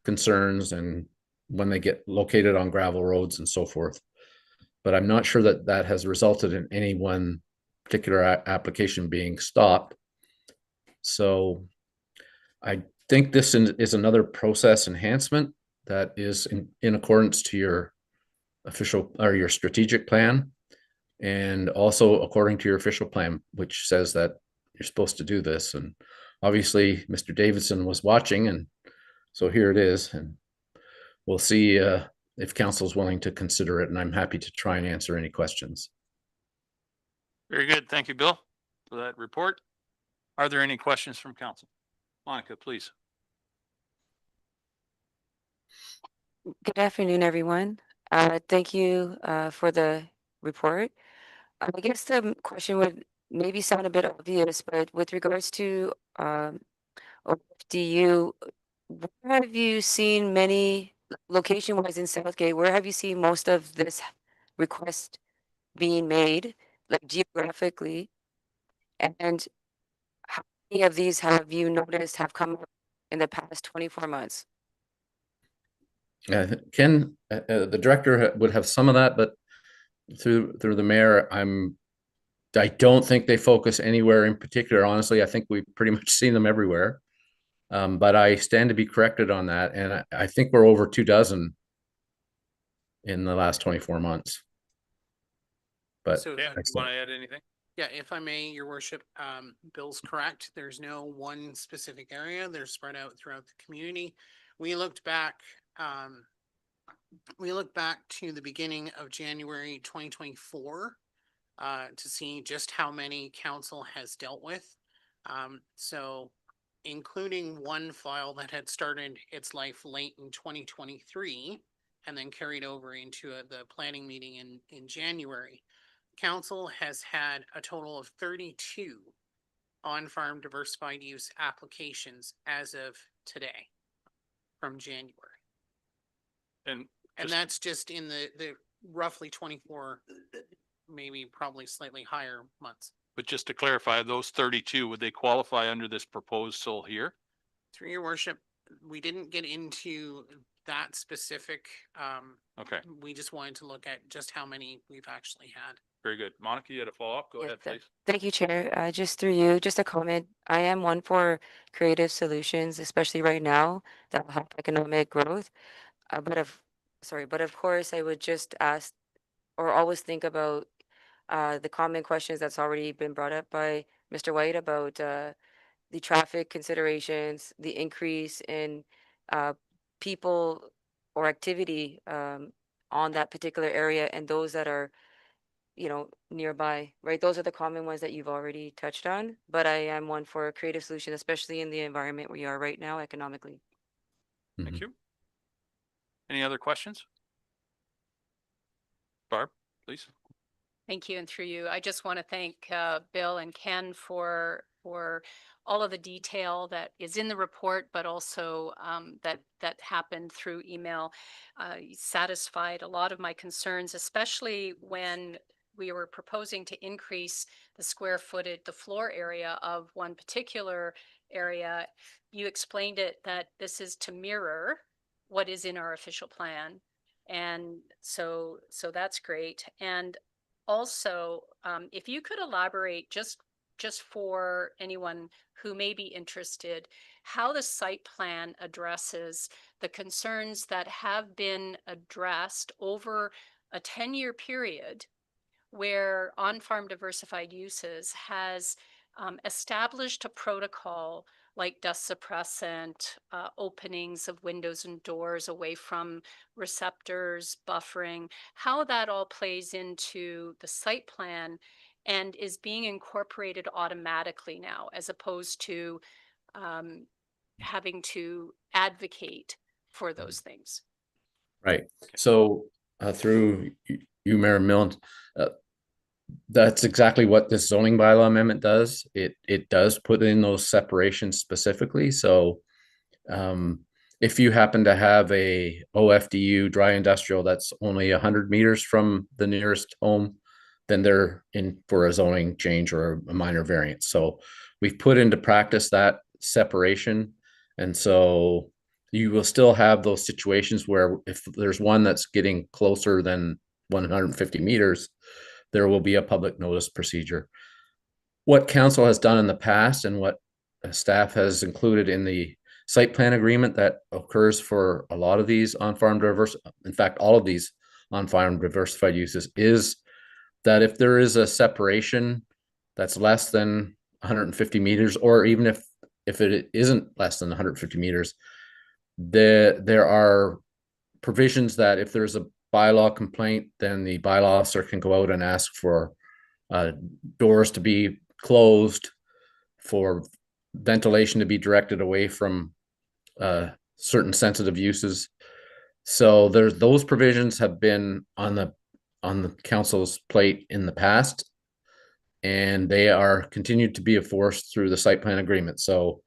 concerns and when they get located on gravel roads and so forth. But I'm not sure that that has resulted in any one particular application being stopped. So I think this is another process enhancement that is in accordance to your official or your strategic plan, and also according to your official plan, which says that you're supposed to do this. And obviously Mr. Davidson was watching, and so here it is, and we'll see if council's willing to consider it, and I'm happy to try and answer any questions. Very good. Thank you, Bill, for that report. Are there any questions from council? Monica, please. Good afternoon, everyone. Thank you for the report. I guess the question would maybe sound a bit obvious, but with regards to OFDU, where have you seen location-wise in Southgate, where have you seen most of this request being made, like geographically? And how many of these have you noticed have come up in the past 24 months? Ken, the director would have some of that, but through the mayor, I don't think they focus anywhere in particular. Honestly, I think we've pretty much seen them everywhere. But I stand to be corrected on that, and I think we're over 24 in the last 24 months. But So Dan, you want to add anything? yeah, if I may, your worship, Bill's correct. There's no one specific area. They're spread out throughout the community. We looked back to the beginning of January 2024 to see just how many council has dealt with. So including one file that had started its life late in 2023 and then carried over into the planning meeting in January. Council has had a total of 32 on-farm diversified use applications as of today from January. And And just- that's just in the roughly 24, maybe probably slightly higher months. But just to clarify, those 32, would they qualify under this proposal here? Through your worship, we didn't get into that specific. Okay, We just wanted to look at just how many we've actually had. very good. Monica, you had a follow-up? Go Yes, ahead, please. Thank you, Chair. Just through you, just a comment. I am one for creative solutions, especially right now that will help economic growth. But of course, I would just ask or always think about the common questions that's already been brought up by Mr. White about the traffic considerations, the increase in people or activity on that particular area, and those that are nearby, right? Those are the common ones that you've already touched on, but I am one for a creative solution, especially in the environment we are right now economically. Thank you. Any other questions? Barb, please. Thank you, and through you, I just want to thank Bill and Ken for all of the detail that is in the report, but also that happened through email. You satisfied a lot of my concerns, especially when we were proposing to increase the square footage, the floor area of one particular area. You explained it that this is to mirror what is in our official plan. And so that's great. And also, if you could elaborate just just for anyone who may be interested, how the site plan addresses the concerns that have been addressed over a 10-year period where on-farm diversified uses has established a protocol like dust suppressant, openings of windows and doors away from receptors, buffering, how that all plays into the site plan and is being incorporated automatically now, as opposed to having to advocate for those things. Right. So through you, Mayor Milne, that's exactly what this zoning bylaw amendment does. It does put in those separations specifically. So if you happen to have a OFDU dry industrial that's only 100 meters from the nearest home, then they're in for a zoning change or a minor variance. So we've put into practice that separation. And so you will still have those situations where if there's one that's getting closer than 150 meters, there will be a public notice procedure. What council has done in the past and what staff has included in the site plan agreement that occurs for a lot of these on-farm diverse, in fact, all of these on-farm diversified uses, is that if there is a separation that's less than 150 meters, or even if it isn't less than 150 meters, there are provisions that if there's a bylaw complaint, then the bylaw officer can go out and ask for doors to be closed, for ventilation to be directed away from certain sensitive uses. So there's those provisions have been on the council's plate in the past, and they are continued to be enforced through the site plan agreement. So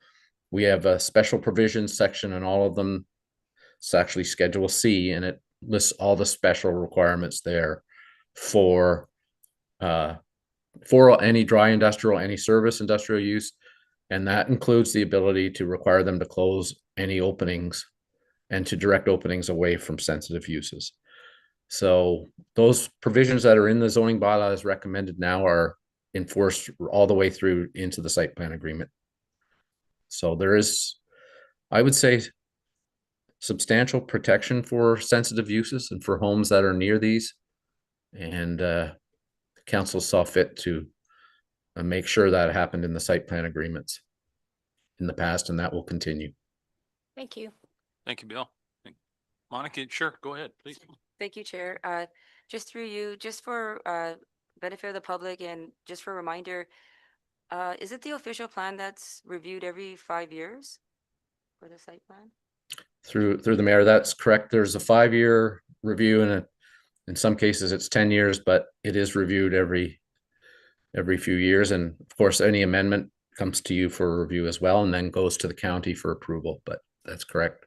we have a special provisions section in all of them. It's actually Schedule C, and it lists all the special requirements there for any dry industrial, any service industrial use, and that includes the ability to require them to close any openings and to direct openings away from sensitive uses. So those provisions that are in the zoning bylaw as recommended now are enforced all the way through into the site plan agreement. So there is, I would say, substantial protection for sensitive uses and for homes that are near these. And the council saw fit to make sure that happened in the site plan agreements in the past, and that will continue. Thank you. Thank you, Bill. Monica, sure, go ahead, please. Thank you, Chair. Just through you, just for benefit of the public and just for a reminder, is it the official plan that's reviewed every 5 years for the site plan? Through the mayor, that's correct. There's a 5-year review, and in some cases it's 10 years, but it is reviewed every few years. And of course, any amendment comes to you for review as well, and then goes to the county for approval. But that's correct.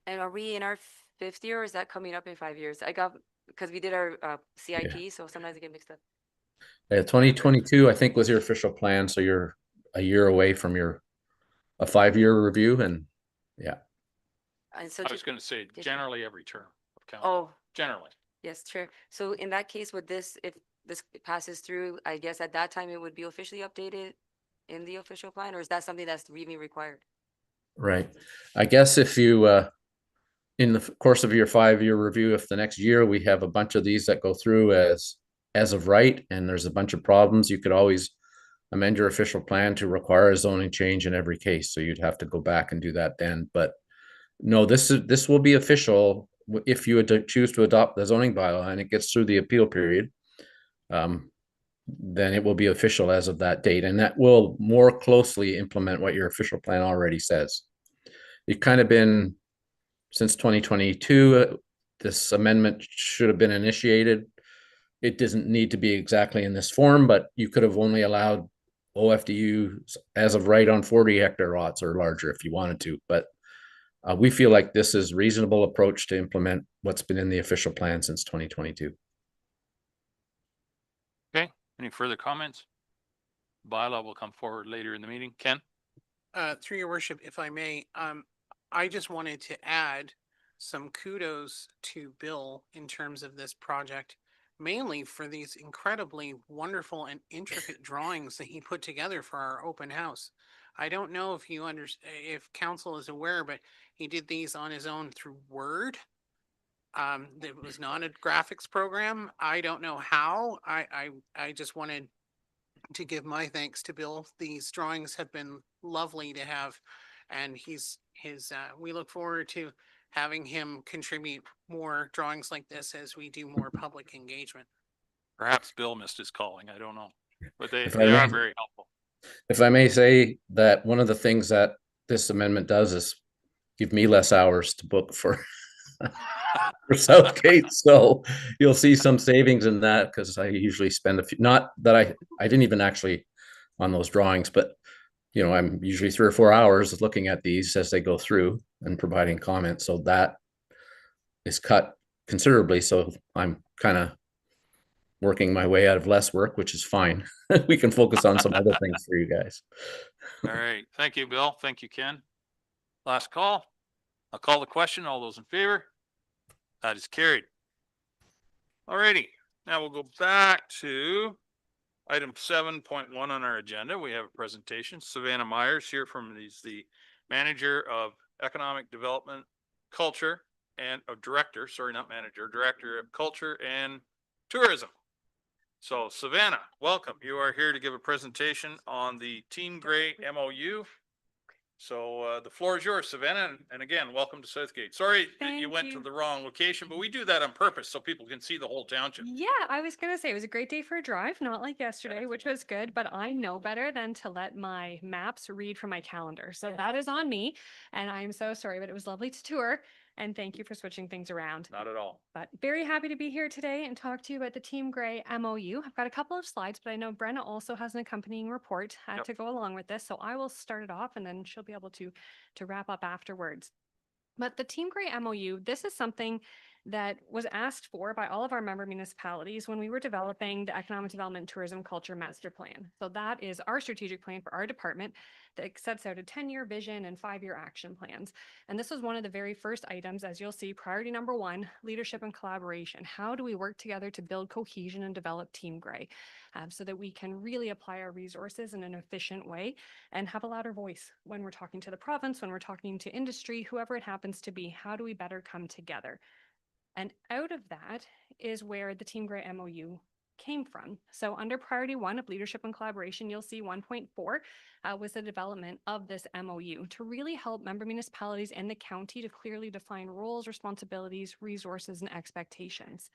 And are we in our 5th year, or is that coming up in 5 years? Because we did our CIP, so sometimes I get mixed up. 2022, I think, was your official plan. So you're a year away from a 5-year review, and yeah. And so I was going to say generally every term of council. Oh, Generally. yes, sure. So in that case, would this, if this passes through, I guess at that time it would be officially updated in the official plan, or is that something that's really required? Right. I guess if you, in the course of your 5-year review, if the next year we have a bunch of these that go through as of right, and there's a bunch of problems, you could always amend your official plan to require a zoning change in every case. So you'd have to go back and do that then. But no, this will be official if you choose to adopt the zoning bylaw and it gets through the appeal period. Then it will be official as of that date, and that will more closely implement what your official plan already says. You've kind of been, since 2022, this amendment should have been initiated. It doesn't need to be exactly in this form, but you could have only allowed OFDU as of right on 40 hectare lots or larger if you wanted to. But we feel like this is a reasonable approach to implement what's been in the official plan since 2022. Okay, any further comments? Bylaw will come forward later in the meeting. Ken? Through your worship, if I may, I just wanted to add some kudos to Bill in terms of this project. mainly for these incredibly wonderful and intricate drawings that he put together for our open house. I don't know if you if council is aware, but he did these on his own through Word. It was not a graphics program. I don't know how. I just wanted to give my thanks to Bill. These drawings have been lovely to have, and we look forward to having him contribute more drawings like this as we do more public engagement. Perhaps Bill missed his calling. I don't know, but If I they are may- very helpful. If I may say that one of the things that this amendment does is give me less hours to book for for Southgate. So you'll see some savings in that because I usually spend a few, not that I didn't even actually on those drawings, but you know, I'm usually 3 or 4 hours looking at these as they go through and providing comments. So that is cut considerably. So I'm kind of working my way out of less work, which is fine. We can focus on some other things for you guys. All right. Thank you, Bill. Thank you, Ken. Last call. I'll call the question. All those in favor? That is carried. Alrighty. Now we'll go back to item 7.1 on our agenda. We have a presentation. Savannah Myers here from the manager of economic development, culture, and a director, sorry, not manager, director of culture and tourism. So Savannah, welcome. You are here to give a presentation on the Team Gray MOU. So the floor is yours, Savannah. And again, welcome to Southgate. Sorry that you Thank went to you. the wrong location, but we do that on purpose so people can see the whole township. Yeah, I was gonna say it was a great day for a drive, not like yesterday, which was good, but I know better than to let my maps read from my calendar. So that is on me. And I'm so sorry, but it was lovely to tour. And thank you for switching things around. Not at all. But very happy to be here today and talk to you about the Team Gray MOU. I've got a couple of slides, but I know Brenna also has an accompanying report Yep. to go along with this. So I will start it off and then she'll be able to wrap up afterwards. But the Team Gray MOU, this is something that was asked for by all of our member municipalities when we were developing the Economic Development and Tourism Culture Master Plan. So that is our strategic plan for our department that sets out a 10-year vision and 5-year action plans. And this was one of the very first items, as you'll see, priority number 1, leadership and collaboration. How do we work together to build cohesion and develop Team Gray so that we can really apply our resources in an efficient way and have a louder voice when we're talking to the province, when we're talking to industry, whoever it happens to be. How do we better come together? And out of that is where the Team Gray MOU came from. So under priority 1 of leadership and collaboration, you'll see 1.4 was the development of this MOU to really help member municipalities and the county to clearly define roles, responsibilities, resources, and expectations.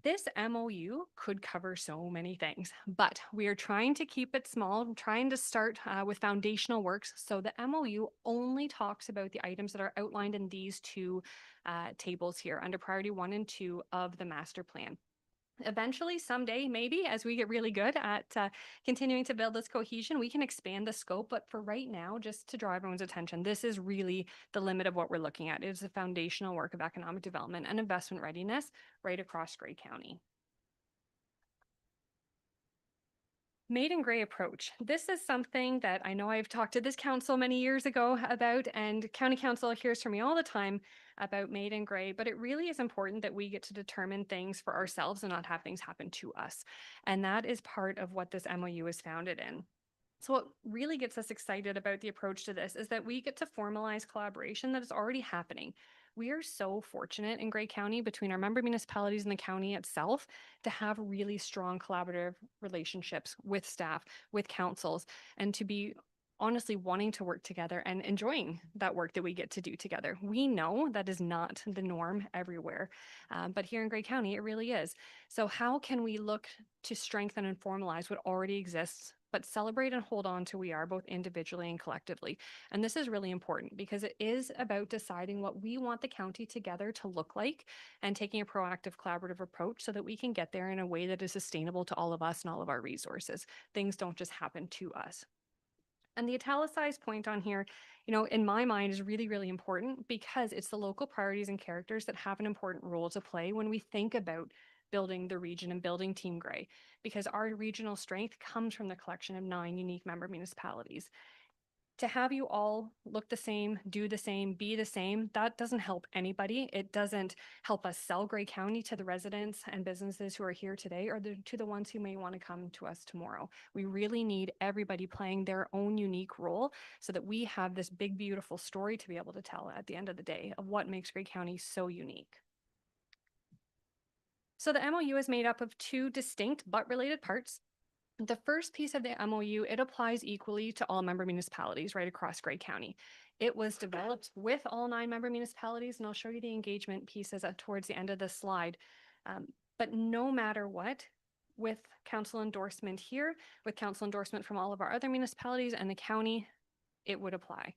This MOU could cover so many things, but we are trying to keep it small, trying to start with foundational works. So the MOU only talks about the items that are outlined in these 2 tables here under priority 1 and 2 of the master plan. Eventually, someday, maybe as we get really good at continuing to build this cohesion, we can expand the scope. But for right now, just to draw everyone's attention, this is really the limit of what we're looking at. It is the foundational work of economic development and investment readiness right across Grey County. Made in Gray approach. This is something that I know I've talked to this council many years ago about, and county council hears from me all the time about Made in Gray, but it really is important that we get to determine things for ourselves and not have things happen to us. And that is part of what this MOU is founded in. So what really gets us excited about the approach to this is that we get to formalize collaboration that is already happening. We are so fortunate in Grey County between our member municipalities and the county itself to have really strong collaborative relationships with staff, with councils, and to be honestly wanting to work together and enjoying that work that we get to do together. We know that is not the norm everywhere, but here in Grey County, it really is. So how can we look to strengthen and formalize what already exists, but celebrate and hold on to who we are both individually and collectively? And this is really important because it is about deciding what we want the county together to look like and taking a proactive collaborative approach so that we can get there in a way that is sustainable to all of us and all of our resources. Things don't just happen to us. And the italicized point on here, in my mind is really, really important because it's the local priorities and characters that have an important role to play when we think about building the region and building Team Gray, because our regional strength comes from the collection of 9 unique member municipalities. To have you all look the same, do the same, be the same, that doesn't help anybody. It doesn't help us sell Grey County to the residents and businesses who are here today or to the ones who may want to come to us tomorrow. We really need everybody playing their own unique role so that we have this big, beautiful story to be able to tell at the end of the day of what makes Grey County so unique. So the MOU is made up of two distinct but related parts. The first piece of the MOU, it applies equally to all member municipalities right across Grey County. It was developed with all 9 member municipalities, and I'll show you the engagement pieces towards the end of this slide. But no matter what, with council endorsement here, with council endorsement from all of our other municipalities and the county, it would apply.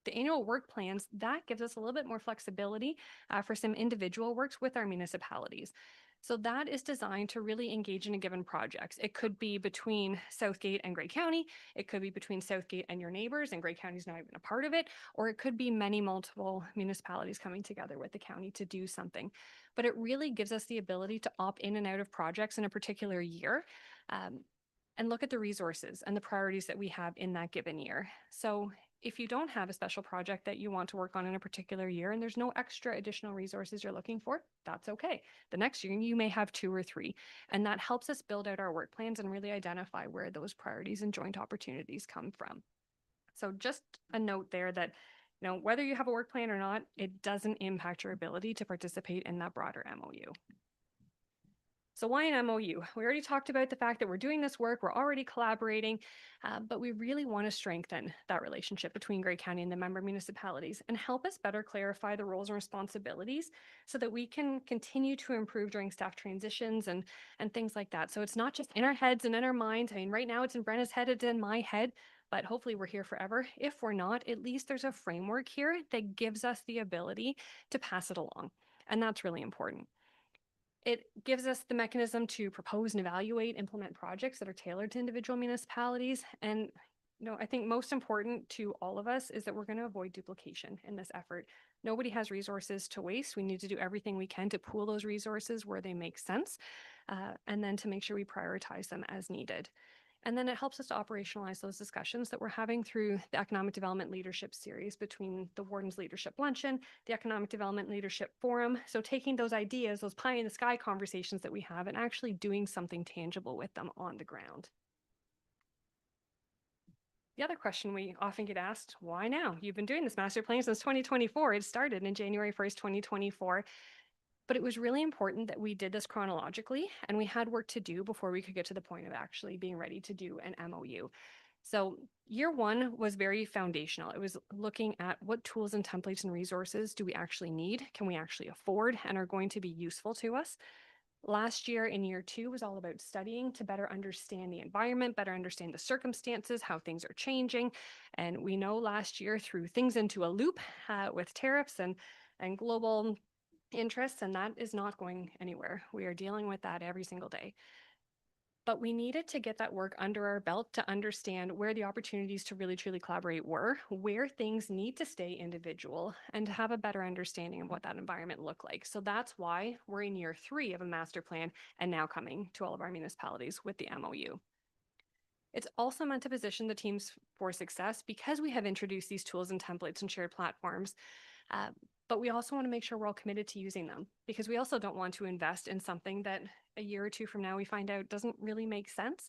The annual work plans, that gives us a little bit more flexibility for some individual works with our municipalities. So that is designed to really engage in a given project. It could be between Southgate and Grey County. It could be between Southgate and your neighbors, and Grey County's not even a part of it. Or it could be multiple municipalities coming together with the county to do something. But it really gives us the ability to opt in and out of projects in a particular year. And look at the resources and the priorities that we have in that given year. So if you don't have a special project that you want to work on in a particular year and there's no extra additional resources you're looking for, that's okay. The next year you may have 2 or 3, and that helps us build out our work plans and really identify where those priorities and joint opportunities come from. So just a note there that, you know, whether you have a work plan or not, it doesn't impact your ability to participate in that broader MOU. So why an MOU? We already talked about the fact that we're doing this work, we're already collaborating, but we really want to strengthen that relationship between Grey County and the member municipalities and help us better clarify the roles and responsibilities so that we can continue to improve during staff transitions and things like that. So it's not just in our heads and in our minds. I mean, right now it's in Brenna's head, it's in my head, but hopefully we're here forever. If we're not, at least there's a framework here that gives us the ability to pass it along. And that's really important. It gives us the mechanism to propose and evaluate, implement projects that are tailored to individual municipalities. And, you know, I think most important to all of us is that we're going to avoid duplication in this effort. Nobody has resources to waste. We need to do everything we can to pool those resources where they make sense, and then to make sure we prioritize them as needed. And then it helps us to operationalize those discussions that we're having through the Economic Development Leadership Series between the Warden's Leadership Luncheon, the Economic Development Leadership Forum. So taking those ideas, those pie in the sky conversations that we have and actually doing something tangible with them on the ground. The other question we often get asked, why now? You've been doing this master plan since 2024. It started in January 1st, 2024. But it was really important that we did this chronologically and we had work to do before we could get to the point of actually being ready to do an MOU. So year 1 was very foundational. It was looking at what tools and templates and resources do we actually need, can we actually afford, and are going to be useful to us. Last year in year 2 was all about studying to better understand the environment, better understand the circumstances, how things are changing. And we know last year threw things into a loop with tariffs and global interests, and that is not going anywhere. We are dealing with that every single day. But we needed to get that work under our belt to understand where the opportunities to really truly collaborate were, where things need to stay individual, and to have a better understanding of what that environment looked like. So that's why we're in year 3 of a master plan and now coming to all of our municipalities with the MOU. It's also meant to position the teams for success because we have introduced these tools and templates and shared platforms. But we also want to make sure we're all committed to using them, because we also don't want to invest in something that a year or 2 from now we find out doesn't really make sense.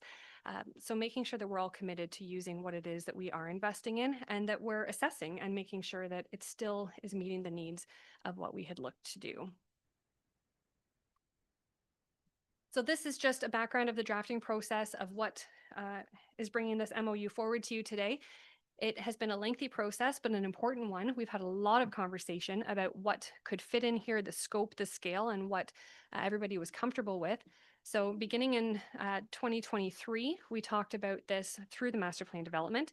So making sure that we're all committed to using what it is that we are investing in and that we're assessing and making sure that it still is meeting the needs of what we had looked to do. So this is just a background of the drafting process of what is bringing this MOU forward to you today. It has been a lengthy process, but an important one. We've had a lot of conversation about what could fit in here, the scope, the scale, and what everybody was comfortable with. So beginning in 2023, we talked about this through the master plan development.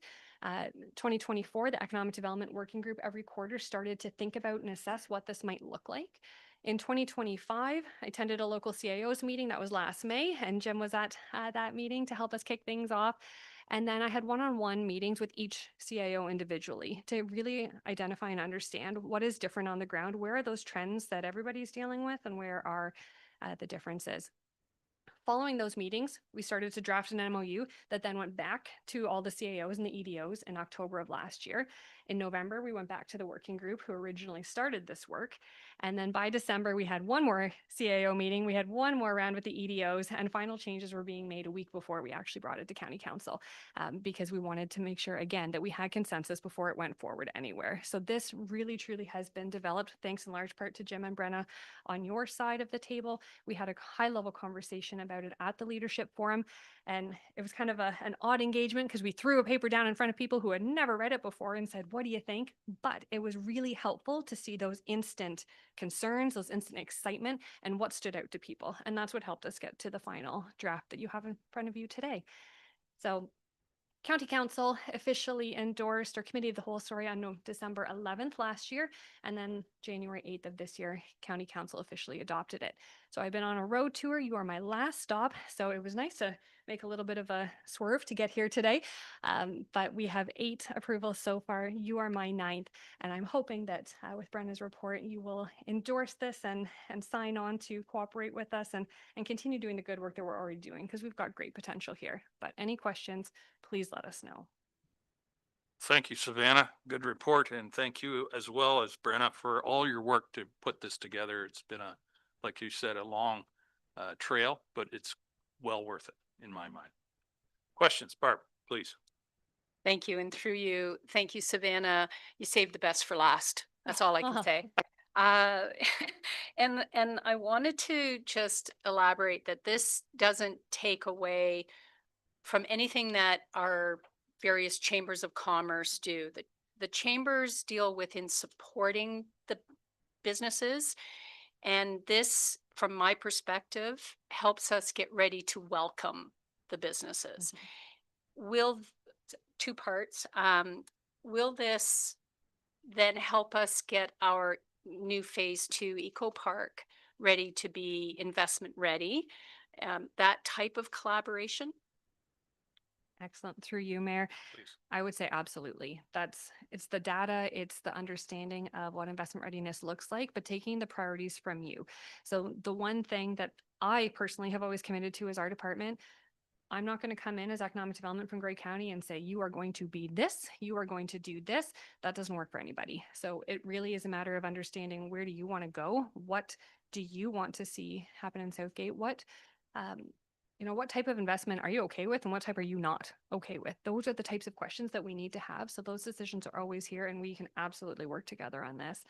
2024, the Economic Development Working Group every quarter started to think about and assess what this might look like. In 2025, I attended a local CIO's meeting. That was last May, and Jim was at that meeting to help us kick things off. And then I had one-on-one meetings with each CIO individually to really identify and understand what is different on the ground, where are those trends that everybody's dealing with, and where are the differences. following those meetings, we started to draft an MOU that then went back to all the CAOs and the EDOs in October of last year. In November, we went back to the working group who originally started this work. And then by December, we had one more CAO meeting. We had one more round with the EDOs, and final changes were being made a week before we actually brought it to County Council, because we wanted to make sure, again, that we had consensus before it went forward anywhere. So this really, truly has been developed thanks in large part to Jim and Brenna on your side of the table. We had a high-level conversation about it at the leadership forum, and it was kind of an odd engagement because we threw a paper down in front of people who had never read it before and said, what do you think? But it was really helpful to see those instant concerns, those instant excitement, and what stood out to people. And that's what helped us get to the final draft that you have in front of you today. So County Council officially endorsed our Committee of the Whole, on December 11th last year, and then January 8th of this year, County Council officially adopted it. So I've been on a road tour. You are my last stop, so it was nice to make a little bit of a swerve to get here today. But we have 8 approvals so far. You are my 9th, and I'm hoping that with Brenna's report, you will endorse this and sign on to cooperate with us and continue doing the good work that we're already doing, because we've got great potential here. But any questions, please let us know. Thank you, Savannah. Good report. And thank you as well as Brenna for all your work to put this together. It's been like you said, a long trail, but it's well worth it in my mind. Questions, Barb, please. Thank you. And through you, thank you, Savannah. You saved the best for last. That's all I can say. And I wanted to just elaborate that this doesn't take away from anything that our various chambers of commerce do. The chambers deal with in supporting the businesses. And this, from my perspective, helps us get ready to welcome the businesses. Will, 2 parts, will this then help us get our new phase 2 eco park ready to be investment ready? That type of collaboration? Excellent. Through you, Mayor. Please. I would say absolutely. It's the data, it's the understanding of what investment readiness looks like, but taking the priorities from you. So the one thing that I personally have always committed to as our department, I'm not going to come in as economic development from Grey County and say, you are going to be this, you are going to do this. That doesn't work for anybody. So it really is a matter of understanding, where do you want to go? What do you want to see happen in Southgate? What type of investment are you okay with, and what type are you not okay with? Those are the types of questions that we need to have. So those decisions are always here, and we can absolutely work together on this.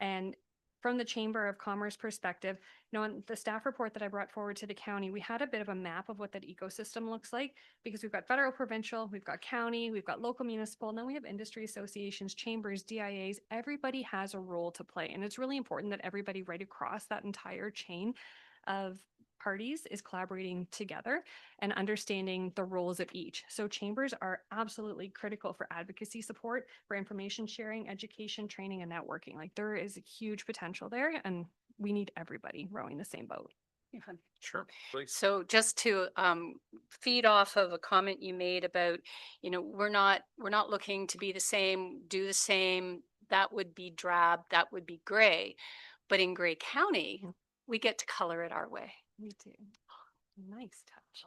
And from the Chamber of Commerce perspective, in the staff report that I brought forward to the county, we had a bit of a map of what that ecosystem looks like, because we've got federal, provincial, we've got county, we've got local municipal, and then we have industry associations, chambers, DIAs. Everybody has a role to play. And it's really important that everybody right across that entire chain of parties is collaborating together and understanding the roles of each. So chambers are absolutely critical for advocacy support, for information sharing, education, training, and networking. Like, there is a huge potential there, and we need everybody rowing the same boat. Sure, please. So just to feed off of a comment you made about, we're not looking to be the same, do the same. That would be drab, that would be gray. But in Grey County, we get to color it our way. Me too. Nice touch.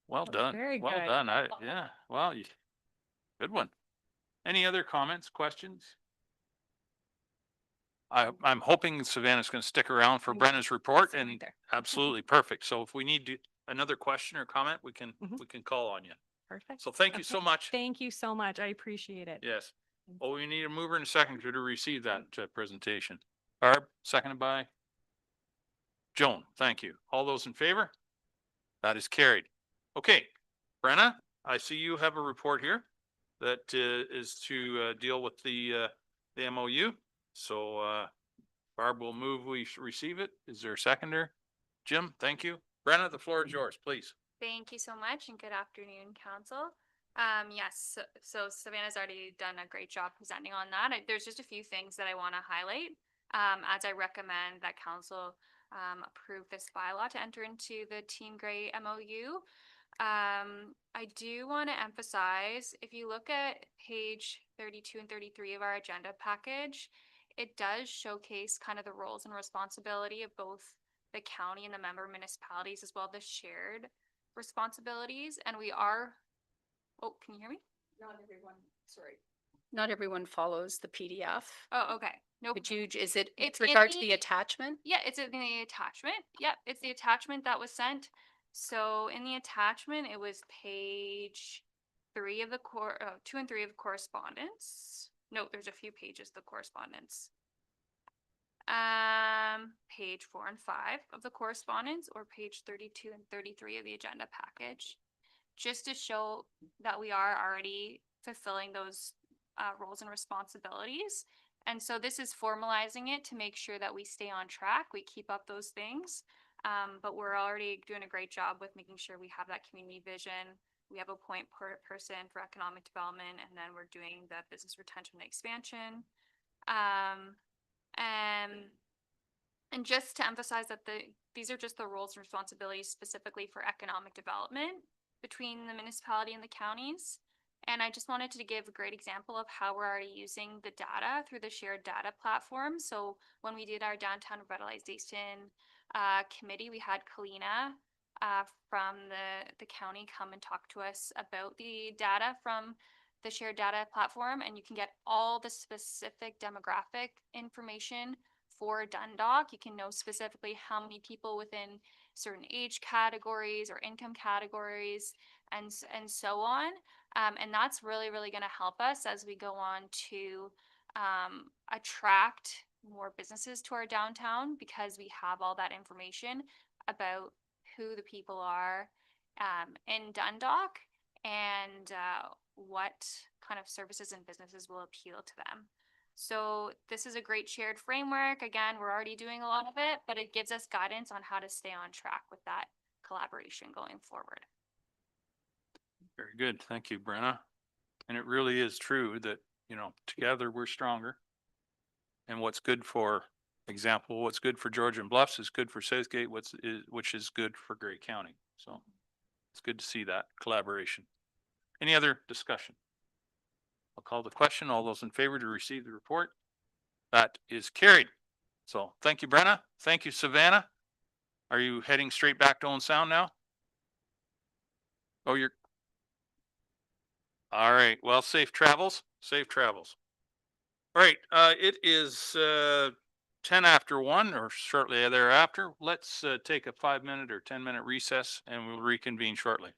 Well done. Very Well good. done. Yeah. Well, good one. Any other comments, questions? I'm hoping Savannah's going to stick around for Brenna's report, Sit right and there. absolutely perfect. So if we need another question or comment, we can call on you. Perfect. So thank you Okay. so much. Thank you so much. I appreciate it. Yes. Oh, we need a mover and a seconder to receive that presentation. Barb, seconded by Joan. Thank you. All those in favor? That is carried. Okay, Brenna, I see you have a report here that is to deal with the MOU. So Barb will move we receive it. Is there a seconder? Jim, thank you. Brenna, the floor is yours, please. Thank you so much, and good afternoon, council. Yes, so Savannah's already done a great job presenting on that. There's just a few things that I want to highlight as I recommend that council approve this bylaw to enter into the Team Grey MOU. I do want to emphasize, if you look at page 32 and 33 of our agenda package, it does showcase kind of the roles and responsibility of both the county and the member municipalities as well, the shared responsibilities, and we are, oh, can you hear me? Not everyone, sorry. Not everyone follows the PDF. Oh, okay. No. Would you, is it It's with in regard to the- the attachment? Yeah, it's in the attachment. Yep, it's the attachment that was sent. So in the attachment, it was page 3 of the 2 and 3 of correspondence. No, there's a few pages of the correspondence. Page 4 and 5 of the correspondence, or page 32 and 33 of the agenda package, just to show that we are already fulfilling those roles and responsibilities. And so this is formalizing it to make sure that we stay on track, we keep up those things. But we're already doing a great job with making sure we have that community vision. We have a point person for economic development, and then we're doing the business retention and expansion. And just to emphasize that these are just the roles and responsibilities specifically for economic development between the municipality and the counties. And I just wanted to give a great example of how we're already using the data through the shared data platform. So when we did our downtown revitalization committee, we had Kalina from the county come and talk to us about the data from the shared data platform, and you can get all the specific demographic information for Dundalk. You can know specifically how many people within certain age categories or income categories and so on. And that's really, really going to help us as we go on to attract more businesses to our downtown, because we have all that information about who the people are in Dundalk and what kind of services and businesses will appeal to them. So this is a great shared framework. Again, we're already doing a lot of it, but it gives us guidance on how to stay on track with that collaboration going forward. Very good. Thank you, Brenna. And it really is true that, you know, together we're stronger. And what's good for example, what's good for Georgian Bluffs is good for Southgate, which is good for Grey County. So it's good to see that collaboration. Any other discussion? I'll call the question. All those in favor to receive the report? That is carried. So thank you, Brenna. Thank you, Savannah. Are you heading straight back to Owen Sound now? Oh, you're. All right. Well, safe travels. Safe travels. All right. It is 10 after 1 or shortly thereafter. Let's take a 5-minute or 10-minute recess, and we'll reconvene shortly.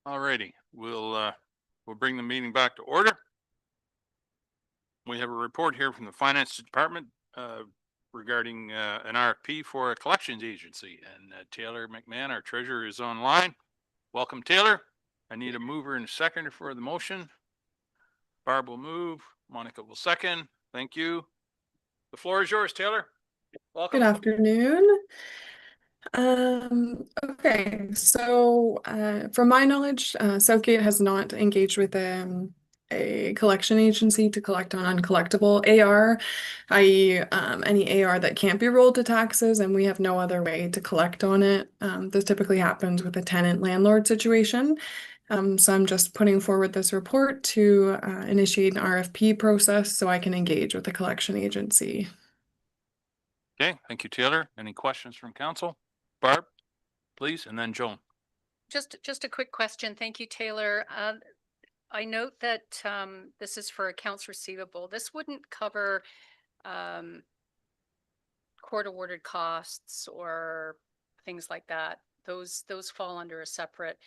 Alrighty, we'll bring the meeting back to order. We have a report here from the Finance Department, regarding, an RFP for a collections agency, and Taylor McMahon, our treasurer, is online. Welcome, Taylor. I need a mover and a seconder for the motion. Barb will move, Monica will second. Thank you. The floor is yours, Taylor. Welcome. Good afternoon. Okay, so from my knowledge, Southgate has not engaged with a collection agency to collect on uncollectible AR, i.e., any AR that can't be rolled to taxes, and we have no other way to collect on it. This typically happens with a tenant-landlord situation. So I'm just putting forward this report to initiate an RFP process so I can engage with the collection agency. Okay, thank you, Taylor. Any questions from council? Barb, please, and then Joan. Just a quick question. Thank you, Taylor. I note that this is for accounts receivable. This wouldn't cover court awarded costs or things like that. Those fall under a separate.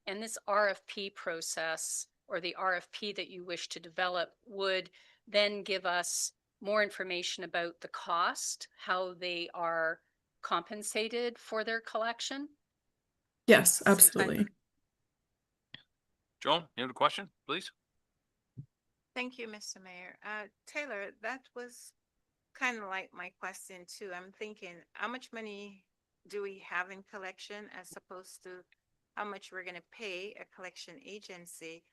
And this RFP process, or the RFP that you wish to develop, would then give us more information about the cost, how they are compensated for their collection. Yes, absolutely. Joan, you have a question, please? Thank you, Mr. Mayor. Taylor, that was kind of like my question too. I'm thinking, how much money do we have in collection as opposed to how much we're gonna pay a collection agency?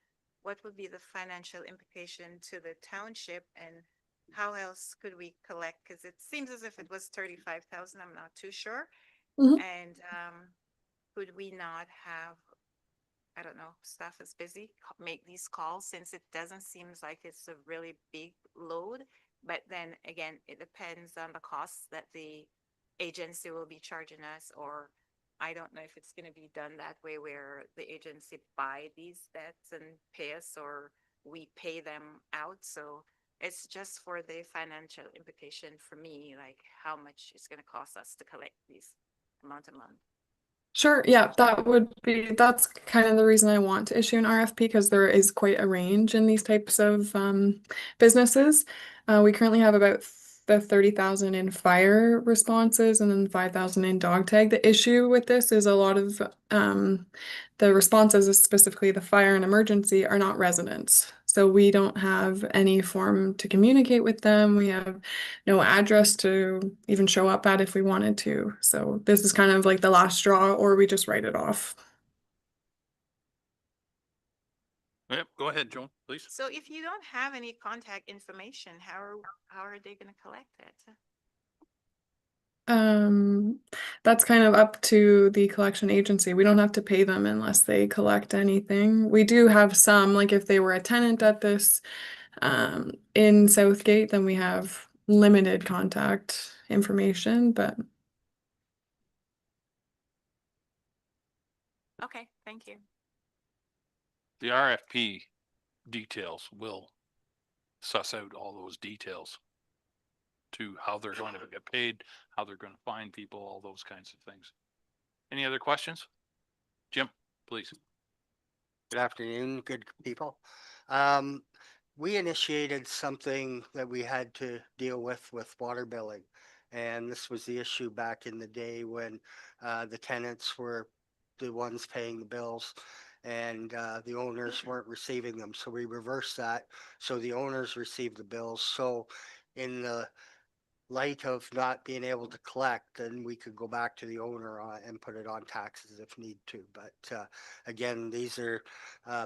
What would be the financial implication to the township, and how else could we collect? Because it seems as if it was 35,000, I'm not too sure. Mhm. And could we not have, I don't know, staff is busy, make these calls, since it doesn't seem like it's a really big load. But then again, it depends on the costs that the agency will be charging us, or I don't know if it's gonna be done that way where the agency buy these debts and pay us, or we pay them out. So it's just for the financial implication for me, like how much it's gonna cost us to collect these amount of money. Sure, yeah, that's kind of the reason I want to issue an RFP, because there is quite a range in these types of businesses. We currently have about the 30,000 in fire responses and then 5,000 in dog tag. The issue with this is a lot of the responses, specifically the fire and emergency, are not residents. So we don't have any form to communicate with them. We have no address to even show up at if we wanted to. So this is kind of like the last straw, or we just write it off. Yep, go ahead, Joan, please. So if you don't have any contact information, how are they gonna collect it? That's kind of up to the collection agency. We don't have to pay them unless they collect anything. We do have some, like if they were a tenant at this in Southgate, then we have limited contact information, but Okay, thank you. The RFP details will suss out all those details to how they're going to get paid, how they're going to find people, all those kinds of things. Any other questions? Jim, please. Good afternoon, good people. We initiated something that we had to deal with water billing. And this was the issue back in the day when the tenants were the ones paying the bills and the owners weren't receiving them. So we reversed that. So the owners received the bills. So in the light of not being able to collect, then we could go back to the owner and put it on taxes if need to. But again, these are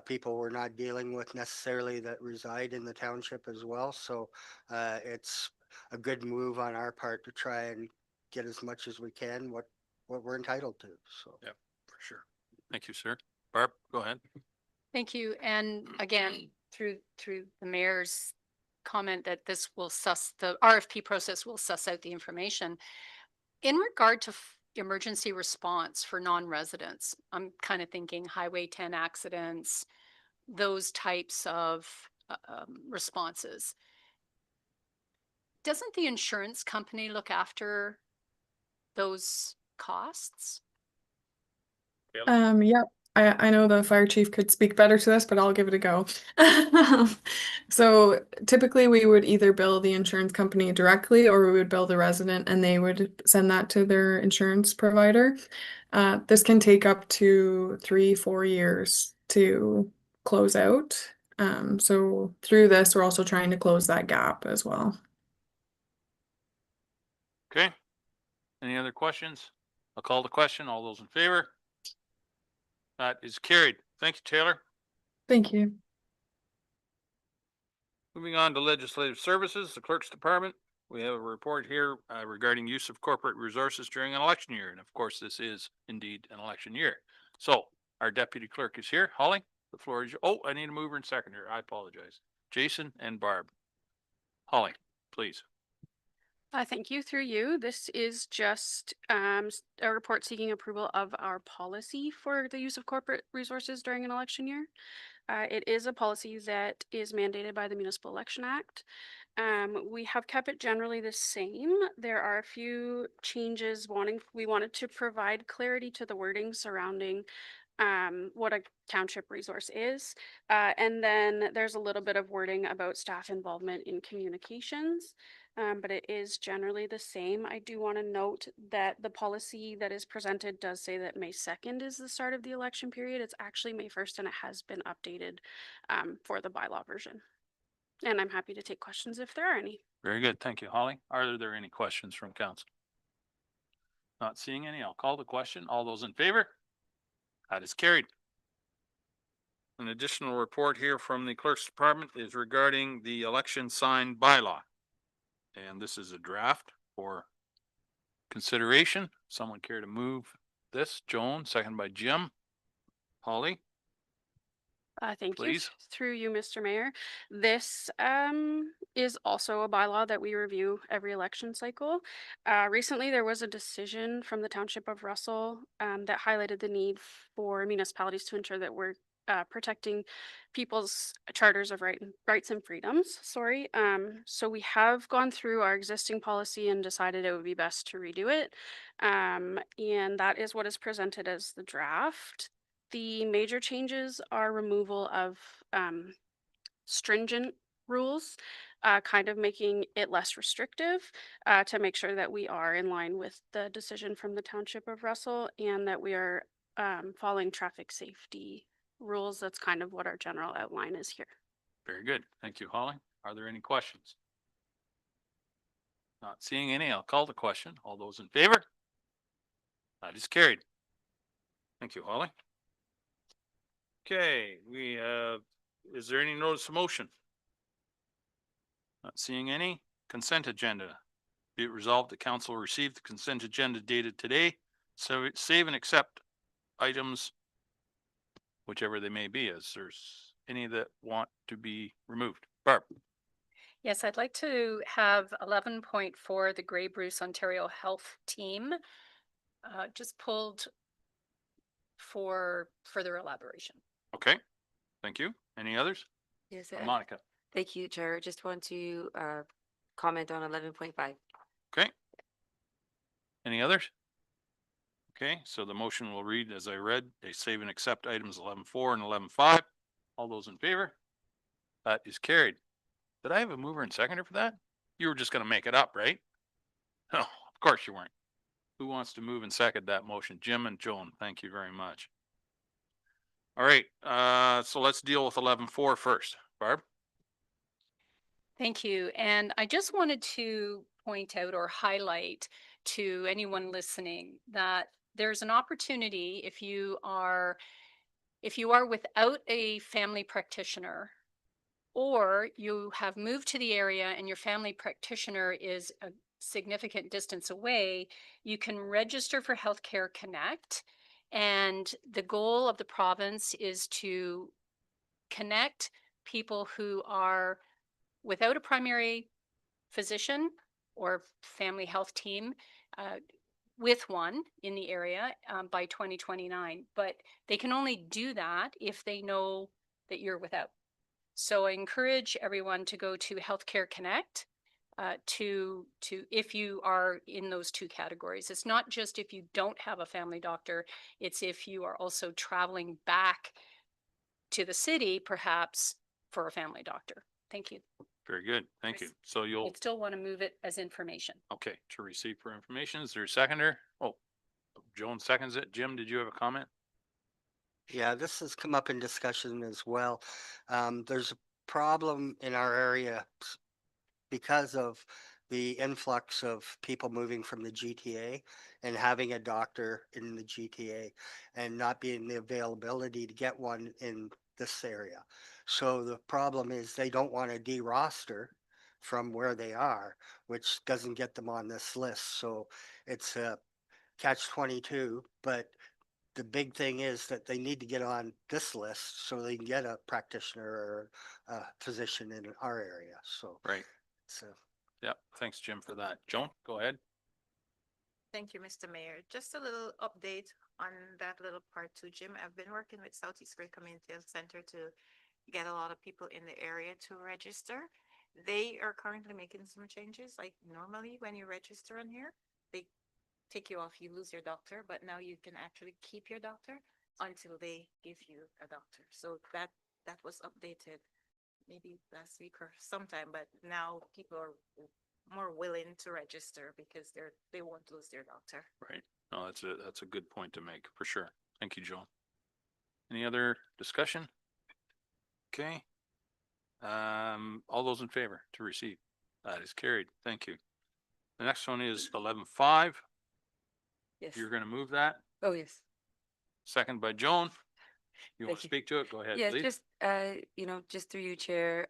people we're not dealing with necessarily that reside in the township as well. So it's a good move on our part to try and get as much as we can what we're entitled to. So Yep, for sure. Thank you, sir. Barb, go ahead. Thank you. And again, through the mayor's comment that the RFP process will suss out the information. In regard to emergency response for non-residents, I'm kind of thinking Highway 10 accidents, those types of responses. Doesn't the insurance company look after those costs? yeah, I know the fire chief could speak better to this, but I'll give it a go. So typically we would either bill the insurance company directly or we would bill the resident and they would send that to their insurance provider. This can take up to 3-4 years to close out. So through this, we're also trying to close that gap as well. Okay. Any other questions? I'll call the question. All those in favor? That is carried. Thank you, Taylor. Thank you. Moving on to legislative services, the clerk's department. We have a report here regarding use of corporate resources during an election year. And of course, this is indeed an election year. So our deputy clerk is here. Holly, the floor is yours. Oh, I need a mover and seconder. I apologize. Jason and Barb. Holly, please. Thank you. Through you, this is just a report seeking approval of our policy for the use of corporate resources during an election year. It is a policy that is mandated by the Municipal Election Act. We have kept it generally the same. There are a few changes we wanted to provide clarity to the wording surrounding what a township resource is. And then there's a little bit of wording about staff involvement in communications. But it is generally the same. I do want to note that the policy that is presented does say that May 2nd is the start of the election period. It's actually May 1st and it has been updated for the bylaw version. And I'm happy to take questions if there are any. Very good. Thank you, Holly. Are there any questions from council? Not seeing any. I'll call the question. All those in favor? That is carried. An additional report here from the clerk's department is regarding the election sign bylaw. And this is a draft for consideration. Someone care to move this? Joan, second by Jim. Holly? Thank Please. you. Through you, Mr. Mayor. This is also a bylaw that we review every election cycle. Recently, there was a decision from the Township of Russell that highlighted the need for municipalities to ensure that we're protecting people's charters of rights and freedoms. So we have gone through our existing policy and decided it would be best to redo it. And that is what is presented as the draft. The major changes are removal of stringent rules, kind of making it less restrictive to make sure that we are in line with the decision from the Township of Russell and that we are following traffic safety rules. That's kind of what our general outline is here. Very good. Thank you, Holly. Are there any questions? Not seeing any. I'll call the question. All those in favor? That is carried. Thank you, Holly. Okay, we have, is there any notice of motion? Not seeing any. Consent agenda. Be it resolved, the council received the consent agenda dated today. So save and accept items, whichever they may be, as there's any that want to be removed. Barb. Yes, I'd like to have 11.4, the Grey Bruce Ontario Health Team, just pulled for further elaboration. Okay, thank you. Any others? Yes, Monica. thank you, Chair. Just want to comment on 11.5. Okay. Any others? Okay, so the motion will read as I read, they save and accept items 11.4 and 11.5. All those in favor? That is carried. Did I have a mover and seconder for that? You were just gonna make it up, right? No, of course you weren't. Who wants to move and second that motion? Jim and Joan, thank you very much. All right, so let's deal with 11.4 first. Barb? Thank you. And I just wanted to point out or highlight to anyone listening that there's an opportunity if you are without a family practitioner or you have moved to the area and your family practitioner is a significant distance away, you can register for Healthcare Connect. And the goal of the province is to connect people who are without a primary physician or family health team with one in the area by 2029. But they can only do that if they know that you're without. So I encourage everyone to go to Healthcare Connect. if you are in those two categories. It's not just if you don't have a family doctor, it's if you are also traveling back to the city, perhaps for a family doctor. Thank you. Very good. Thank you. So you'll, I'd still want to move it as information. okay, to receive for information. Is there a seconder? Oh, Joan seconds it. Jim, did you have a comment? Yeah, this has come up in discussion as well. There's a problem in our area because of the influx of people moving from the GTA and having a doctor in the GTA and not being the availability to get one in this area. So the problem is they don't want to de-roster from where they are, which doesn't get them on this list. So it's a catch-22, but the big thing is that they need to get on this list so they can get a practitioner or a physician in our area. So, Right. so Yeah. Thanks, Jim, for that. Joan, go ahead. Thank you, Mr. Mayor. Just a little update on that little part too, Jim. I've been working with Southeast Great Community Health Center to get a lot of people in the area to register. They are currently making some changes. Like normally when you register on here, they take you off, you lose your doctor, but now you can actually keep your doctor until they give you a doctor. So that was updated maybe last week or sometime, but now people are more willing to register because they won't lose their doctor. Right. No, that's a good point to make for sure. Thank you, Joan. Any other discussion? Okay. All those in favor to receive? That is carried. Thank you. The next one is 11.5. Yes. You're going to move that. Oh, yes. Second by Joan. You want Thank to you. speak to it? Go ahead, Yeah, please. just, just through you, Chair,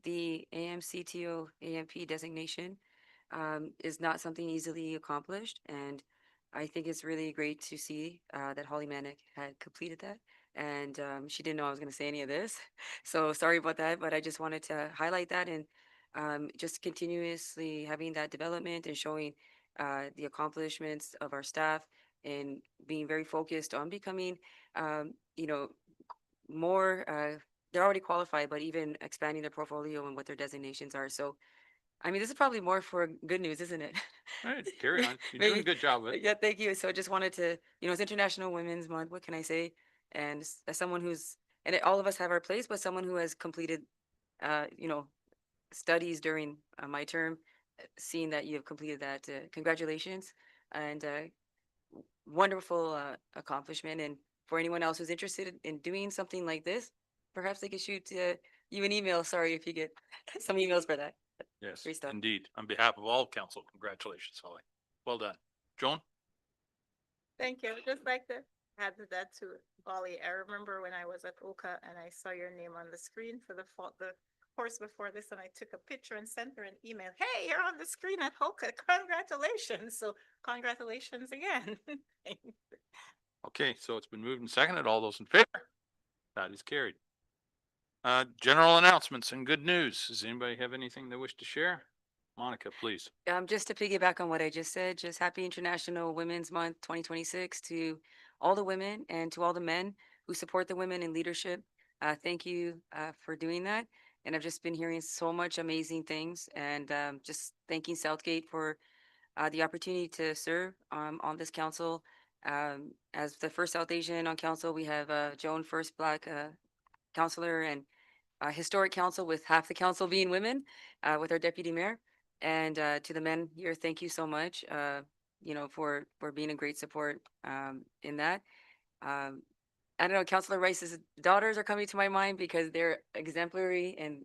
the AMCTO AMP designation is not something easily accomplished. And I think it's really great to see that Holly Manick had completed that. And she didn't know I was going to say any of this. So sorry about that, but I just wanted to highlight that and just continuously having that development and showing the accomplishments of our staff and being very focused on becoming, more, they're already qualified, but even expanding their portfolio and what their designations are. So, I mean, this is probably more for good news, isn't it? All right, carry on. You're Maybe- doing a good job of it. Yeah, thank you. So I just wanted to, it's International Women's Month. What can I say? And as someone who's, all of us have our place, but someone who has completed, studies during my term, seeing that you have completed that, congratulations and wonderful accomplishment. And for anyone else who's interested in doing something like this, perhaps they could shoot you an email. Sorry if you get some emails for that. Yes, Great stuff. indeed. On behalf of all council, congratulations, Holly. Well done. Joan? Thank you. I'd just like to add to that to Holly. I remember when I was at Oka and I saw your name on the screen for the course before this, and I took a picture and sent her an email. Hey, you're on the screen at Oka. Congratulations. So congratulations again. Okay, so it's been moved and seconded. All those in favor? That is carried. General announcements and good news. Does anybody have anything they wish to share? Monica, please. Just to piggyback on what I just said, just happy International Women's Month 2026 to all the women and to all the men who support the women in leadership. Thank you for doing that. And I've just been hearing so much amazing things and just thanking Southgate for the opportunity to serve on this council. As the first South Asian on council, we have Joan, first Black councillor, and historic council with half the council being women with our deputy mayor. And to the men here, thank you so much, for being a great support in that. I don't know, Councillor Rice's daughters are coming to my mind because they're exemplary and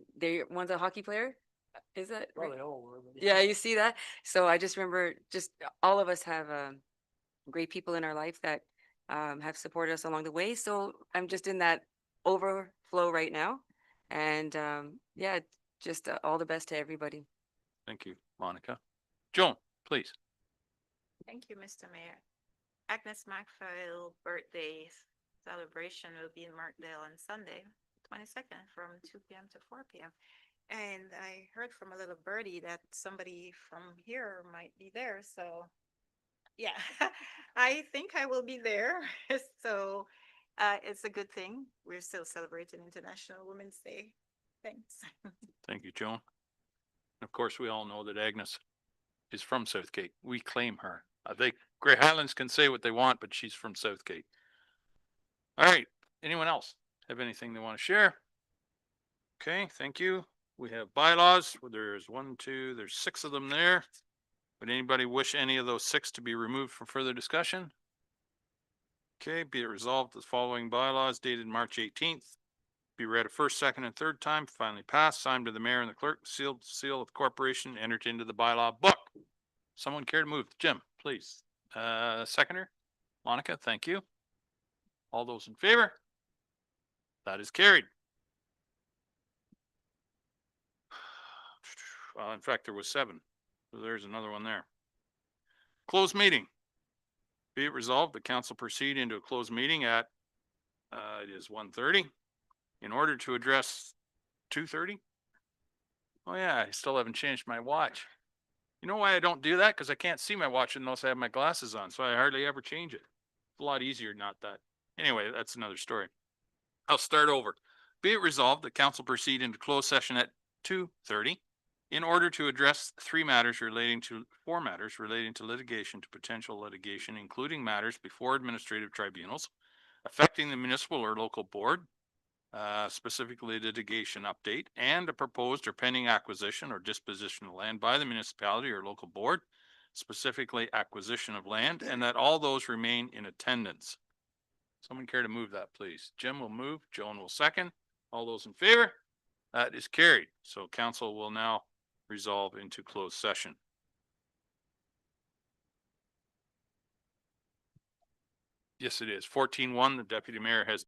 one's a hockey player. Is that right? Yeah, you see that? So I just remember all of us have great people in our life that have supported us along the way. So I'm just in that overflow right now. And yeah, just all the best to everybody. Thank you, Monica. Joan, please. Thank you, Mr. Mayor. Agnes Macphail birthday celebration will be in Markdale on Sunday, 22nd from 2 p.m. to 4 p.m. And I heard from a little birdie that somebody from here might be there. So yeah, I think I will be there. So it's a good thing. We're still celebrating International Women's Day. Thanks. Thank you, Joan. If course, we all know that Agnes is from Southgate. We claim her. Grey Highlands can say what they want, but she's from Southgate. All right, anyone else have anything they want to share? Okay, thank you. We have bylaws. There's there's 6 of them there. Would anybody wish any of those 6 to be removed for further discussion? Okay, be it resolved, the following bylaws dated March 18th be read a first, second, and third time, finally passed, signed by the mayor and the clerk, sealed seal of the corporation, entered into the bylaw book. Someone care to move? Jim, please. Seconder? Monica, thank you. All those in favor? That is carried. Well, in fact, there was 7. So there's another one there. Closed meeting. Be it resolved, the council proceed into a closed meeting at, it is 1:30 in order to address 2:30. Oh yeah, I still haven't changed my watch. You know why I don't do that? Because I can't see my watch unless I have my glasses on, so I hardly ever change it. It's a lot easier not that. Anyway, that's another story. I'll start over. Be it resolved, the council proceed into closed session at 2:30 in order to address 4 matters relating to litigation to potential litigation, including matters before administrative tribunals affecting the municipal or local board, specifically litigation update, and a proposed or pending acquisition or disposition of land by the municipality or local board, specifically acquisition of land, and that all those remain in attendance. Someone care to move that, please? Jim will move, Joan will second. All those in favor? That is carried. So council will now resolve into closed session. Yes, it is. 14:1, the deputy mayor has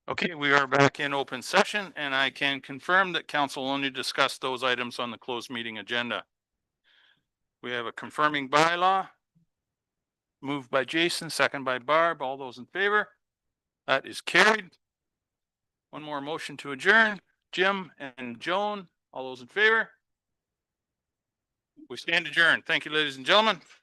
Okay, we are back in open session and I can confirm that council only discussed those items on the closed meeting agenda. We have a confirming bylaw. Moved by Jason, second by Barb. All those in favor? That is carried. One more motion to adjourn. Jim and Joan, all those in favor? We stand adjourned. Thank you, ladies and gentlemen.